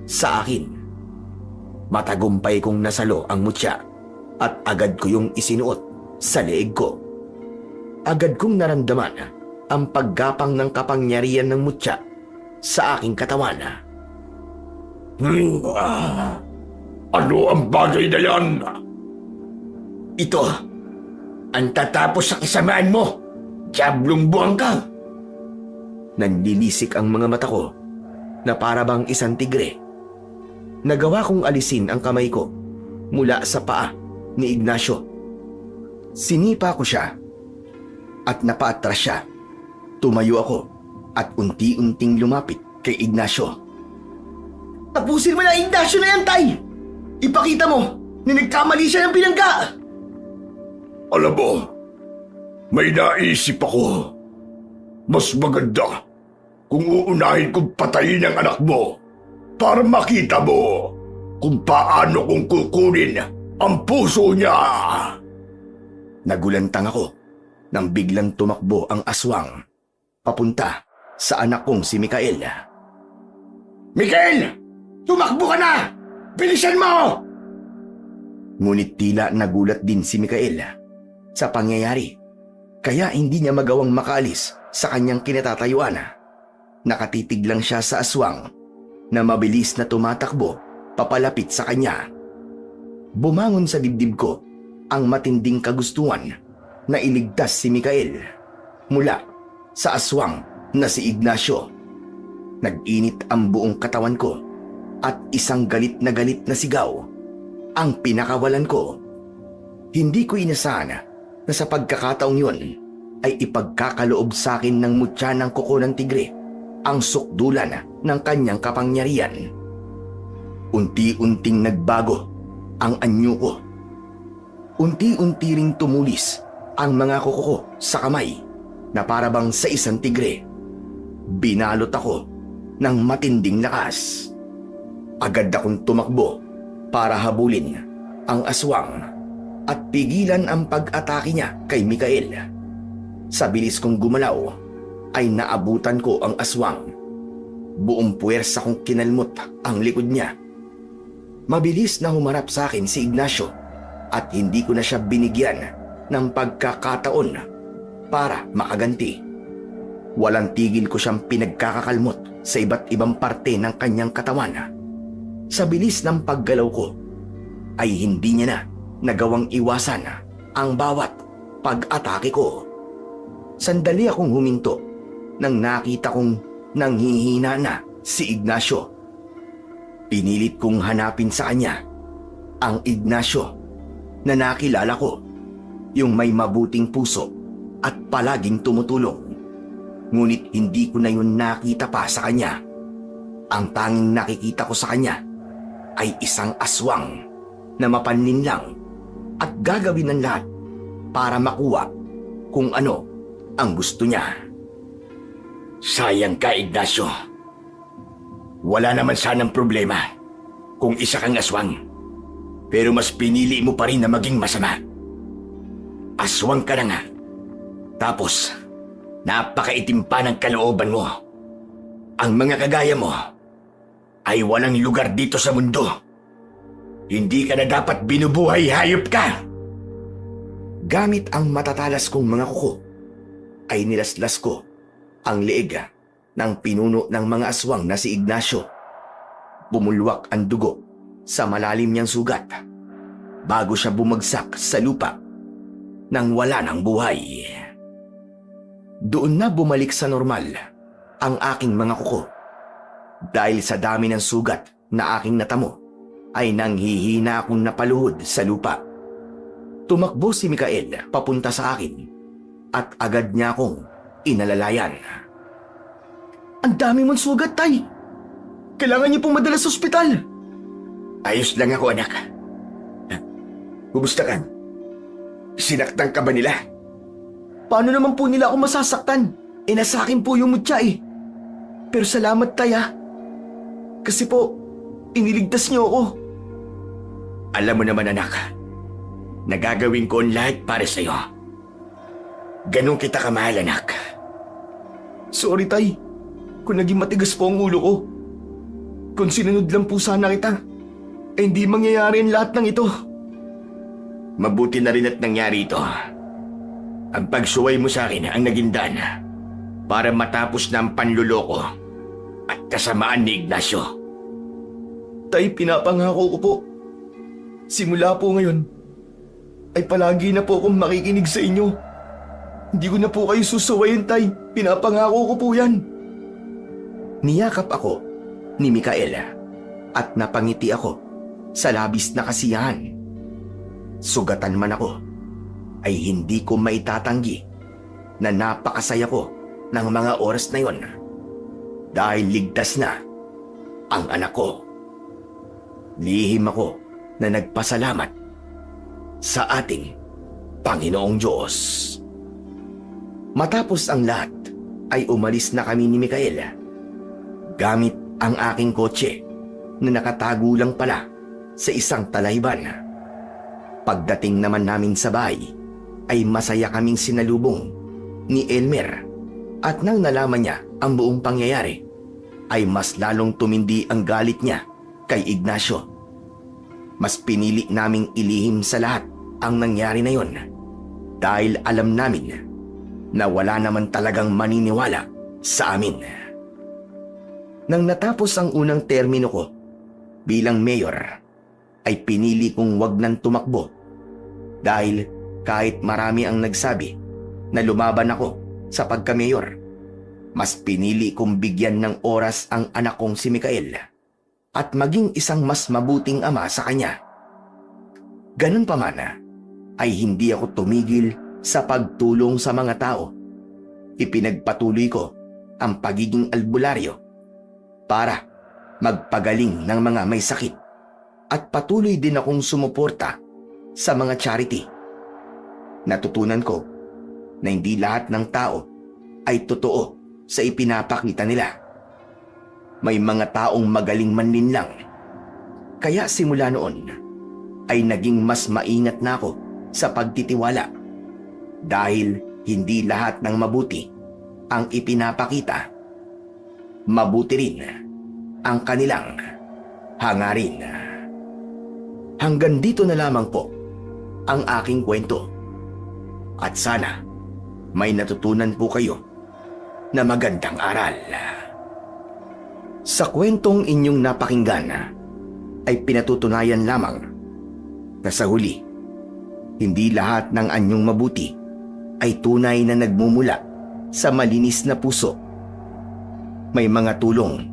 A: sa akin. Matagumpay kong nasalo ang mutya at agad ko yung isinuot sa leeg ko. Agad kong naramdaman ang paggapang ng kapangyarihan ng mutya sa aking katawan.
B: Ano ang bagay na yan?
C: Ito ang tatapos sa kasamaan mo. Diablong buwang ka.
A: Nanlilisik ang mga mata ko na para bang isang tigre. Nagawa kong alisin ang kamay ko mula sa paa ni Ignacio. Sinipa ko siya at napaatras siya. Tumayo ako at unti-unting lumapit kay Ignacio. Tapusin mo na Ignacio na yan, Tay! Ipakita mo na nagkamali siya ng binangga!
B: Alam mo, may naisip ako. Mas maganda kung uunahin kong patayin ang anak mo para makita mo kung paano kong kukunin ang puso niya.
A: Nagulantang ako nang biglang tumakbo ang aswang papunta sa anak kong si Mikael.
C: Mikael! Tumakbo ka na! Bilisan mo!
A: Ngunit tila nagulat din si Mikael sa pangyayari, kaya hindi niya magawang makaalis sa kanyang kinatatayuan. Nakatitig lang siya sa aswang na mabilis na tumatakbo papalapit sa kanya. Bumangon sa dibdib ko ang matinding kagustuhan na iligtas si Mikael mula sa aswang na si Ignacio. Nag-init ang buong katawan ko at isang galit na sigaw ang pinakawalan ko. Hindi ko inasahan na sa pagkakataong yun ay ipagkakaloob sa akin ng mutya ng kuko ng tigre ang sukdulan ng kanyang kapangyarihan. Unti-unting nagbago ang anyo ko. Unti-unti ring tumulis ang mga kuko ko sa kamay na parabang sa isang tigre. Binalot ako ng matinding lakas. Agad akong tumakbo para habulin ang aswang at pigilan ang pag-atake niya kay Mikael. Sa bilis kong gumalaw ay naabutan ko ang aswang. Buong puwersa kong kinalmot ang likod niya. Mabilis na humarap sa akin si Ignacio at hindi ko na siya binigyan ng pagkakataon para makaganti. Walang tigil ko siyang pinagkakakalmot sa iba't ibang parte ng kanyang katawan. Sa bilis ng paggalaw ko ay hindi niya na nagawang iwasan ang bawat pag-atake ko. Sandali akong huminto nang nakita kong nanghihina na si Ignacio. Pinilit kong hanapin sa kanya ang Ignacio na nakilala ko, yung may mabuting puso at palaging tumutulong. Ngunit hindi ko na yun nakita pa sa kanya. Ang tanging nakikita ko sa kanya ay isang aswang na mapanlinlang at gagawin ng lahat para makuha kung ano ang gusto niya.
C: Sayang ka, Ignacio. Wala naman sanang problema kung isa kang aswang. Pero mas pinili mo pa rin na maging masama. Aswang ka na nga. Tapos, napakaitim pa ng kalooban mo. Ang mga kagaya mo ay walang lugar dito sa mundo. Hindi ka na dapat binubuhay, hayop ka!
A: Gamit ang matatalas kong mga kuko, ay nilaslas ko ang leeg ng pinuno ng mga aswang na si Ignacio. Bumulwak ang dugo sa malalim niyang sugat bago siya bumagsak sa lupa nang wala ng buhay. Doon na bumalik sa normal ang aking mga kuko. Dahil sa dami ng sugat na aking natamo, ay nanghihina akong napaluhod sa lupa. Tumakbo si Mikael papunta sa akin at agad niya akong inalalayan. Ang dami mong sugat, Tay. Kailangan niyo pong madala sa ospital.
C: Ayos lang ako, anak. Kumusta ka? Sinaktan ka ba nila?
A: Paano naman po nila ako masasaktan? Nasa akin po yung mutya eh. Pero salamat, Tay, ha. Kasi po, iniligtas niyo ako.
C: Alam mo naman, anak, nagagawin ko ang lahat para sa'yo. Ganun kita kamahal, anak.
A: Sorry, Tay. Kung naging matigas po ang ulo ko. Kung sinunod lang po sana kita, ay hindi mangyayari ang lahat ng ito.
C: Mabuti na rin at nangyari ito. Ang pagsuway mo sa akin ang naging daan para matapos na ang panluloko at kasamaan ni Ignacio.
A: Tay, pinapangako ko po. Simula po ngayon, ay palagi na po akong makikinig sa inyo. Hindi ko na po kayo susuwayin, Tay. Pinapangako ko po yan. Niyakap ako ni Mikael at napangiti ako sa labis na kasiyahan. Sugatan man ako, ay hindi ko maitatanggi na napakasaya ko ng mga oras na yon dahil ligtas na ang anak ko. Lihim ako na nagpasalamat sa ating Panginoong Diyos. Matapos ang lahat ay umalis na kami ni Mikael gamit ang aking kotse na nakatago lang pala sa isang talayban. Pagdating naman namin sa bahay ay masaya kaming sinalubong ni Elmer at nang nalaman niya ang buong pangyayari ay mas lalong tumindi ang galit niya kay Ignacio. Mas pinili naming ilihim sa lahat ang nangyari na yon dahil alam namin na wala naman talagang maniniwala sa amin. Nang natapos ang unang termino ko bilang mayor, ay pinili kong wag nang tumakbo dahil kahit marami ang nagsabi na lumaban ako sa pagka-mayor, mas pinili kong bigyan ng oras ang anak kong si Mikael at maging isang mas mabuting ama sa kanya. Ganun pa man ay hindi ako tumigil sa pagtulong sa mga tao. Ipinagpatuloy ko ang pagiging albularyo para magpagaling ng mga may sakit at patuloy din akong sumuporta sa mga charity. Natutunan ko na hindi lahat ng tao ay totoo sa ipinapakita nila. May mga taong magaling manlinlang. Kaya simula noon ay naging mas maingat na ako sa pagtitiwala dahil hindi lahat ng mabuti ang ipinapakita. Mabuti rin ang kanilang hangarin. Hanggang dito na lamang po ang aking kwento. At sana may natutunan po kayo na magandang aral. Sa kwentong inyong napakinggan ay pinatutunayan lamang na sa huli, hindi lahat ng anyong mabuti ay tunay na nagmumula sa malinis na puso. May mga tulong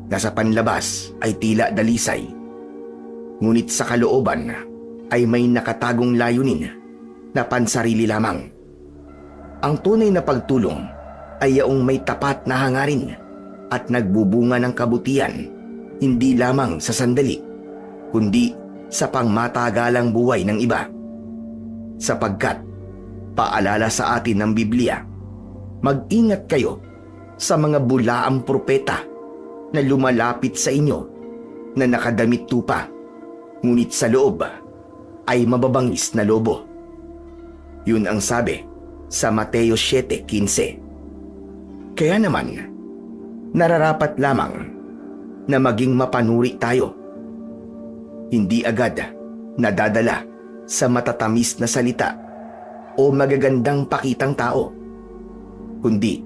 A: na sa panlabas ay tila dalisay, ngunit sa kalooban ay may nakatagong layunin na pansarili lamang. Ang tunay na pagtulong ay yaong may tapat na hangarin at nagbubunga ng kabutihan hindi lamang sa sandali, kundi sa pangmatagalang buhay ng iba. Sapagkat, paalala sa atin ng Biblia, mag-ingat kayo sa mga bulaang propeta na lumalapit sa inyo na nakadamit tupa, ngunit sa loob ay mababangis na lobo. Yun ang sabi sa Mateo 7:15. Kaya naman, nararapat lamang na maging mapanuri tayo. Hindi agad nadadala sa matatamis na salita o magagandang pakitang tao, kundi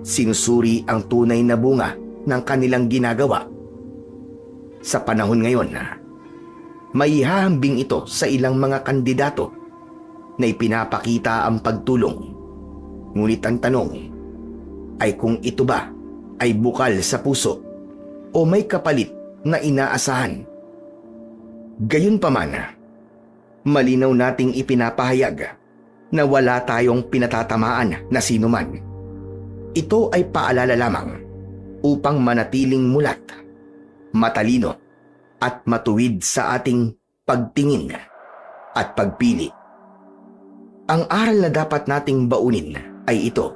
A: sinusuri ang tunay na bunga ng kanilang ginagawa. Sa panahon ngayon, may hahambing ito sa ilang mga kandidato na ipinapakita ang pagtulong. Ngunit ang tanong ay kung ito ba ay bukal sa puso o may kapalit na inaasahan. Gayunpaman, malinaw nating ipinapahayag na wala tayong pinatatamaan na sinuman. Ito ay paalala lamang upang manatiling mulat, matalino at matuwid sa ating pagtingin at pagpili. Ang aral na dapat nating baunin ay ito: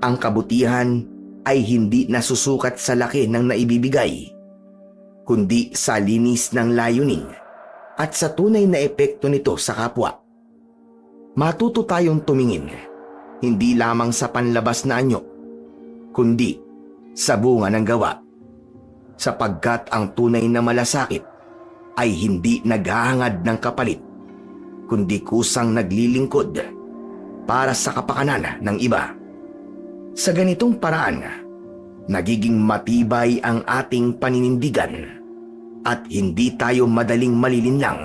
A: ang kabutihan ay hindi nasusukat sa laki ng naibibigay, kundi sa linis ng layunin at sa tunay na epekto nito sa kapwa. Matuto tayong tumingin hindi lamang sa panlabas na anyo, kundi sa bunga ng gawa, sapagkat ang tunay na malasakit ay hindi naghahangad ng kapalit, kundi kusang naglilingkod para sa kapakanan ng iba. Sa ganitong paraan, nagiging matibay ang ating paninindigan at hindi tayo madaling malilinlang.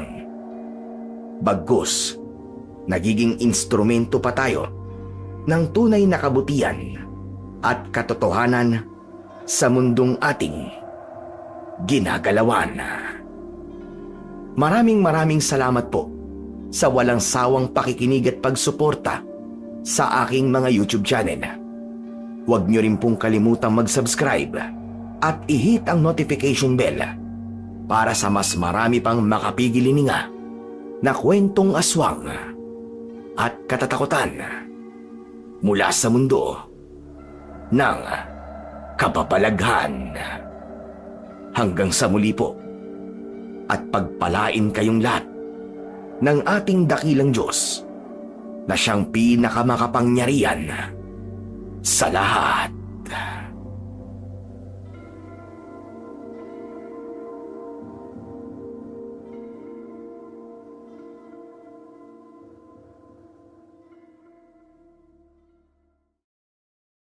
A: Bagkus, nagiging instrumento pa tayo ng tunay na kabutihan at katotohanan sa mundong ating ginagalawan. Maraming salamat po sa walang sawang pakikinig at pagsuporta sa aking mga YouTube channel. Huwag niyo rin pong kalimutang mag-subscribe at i-hit ang notification bell para sa mas marami pang makapigilininga na kwentong aswang at katatakutan mula sa mundo ng kababalaghan. Hanggang sa muli po, at pagpalain kayong lahat ng ating dakilang Diyos na siyang pinakamakapangyarihan sa lahat.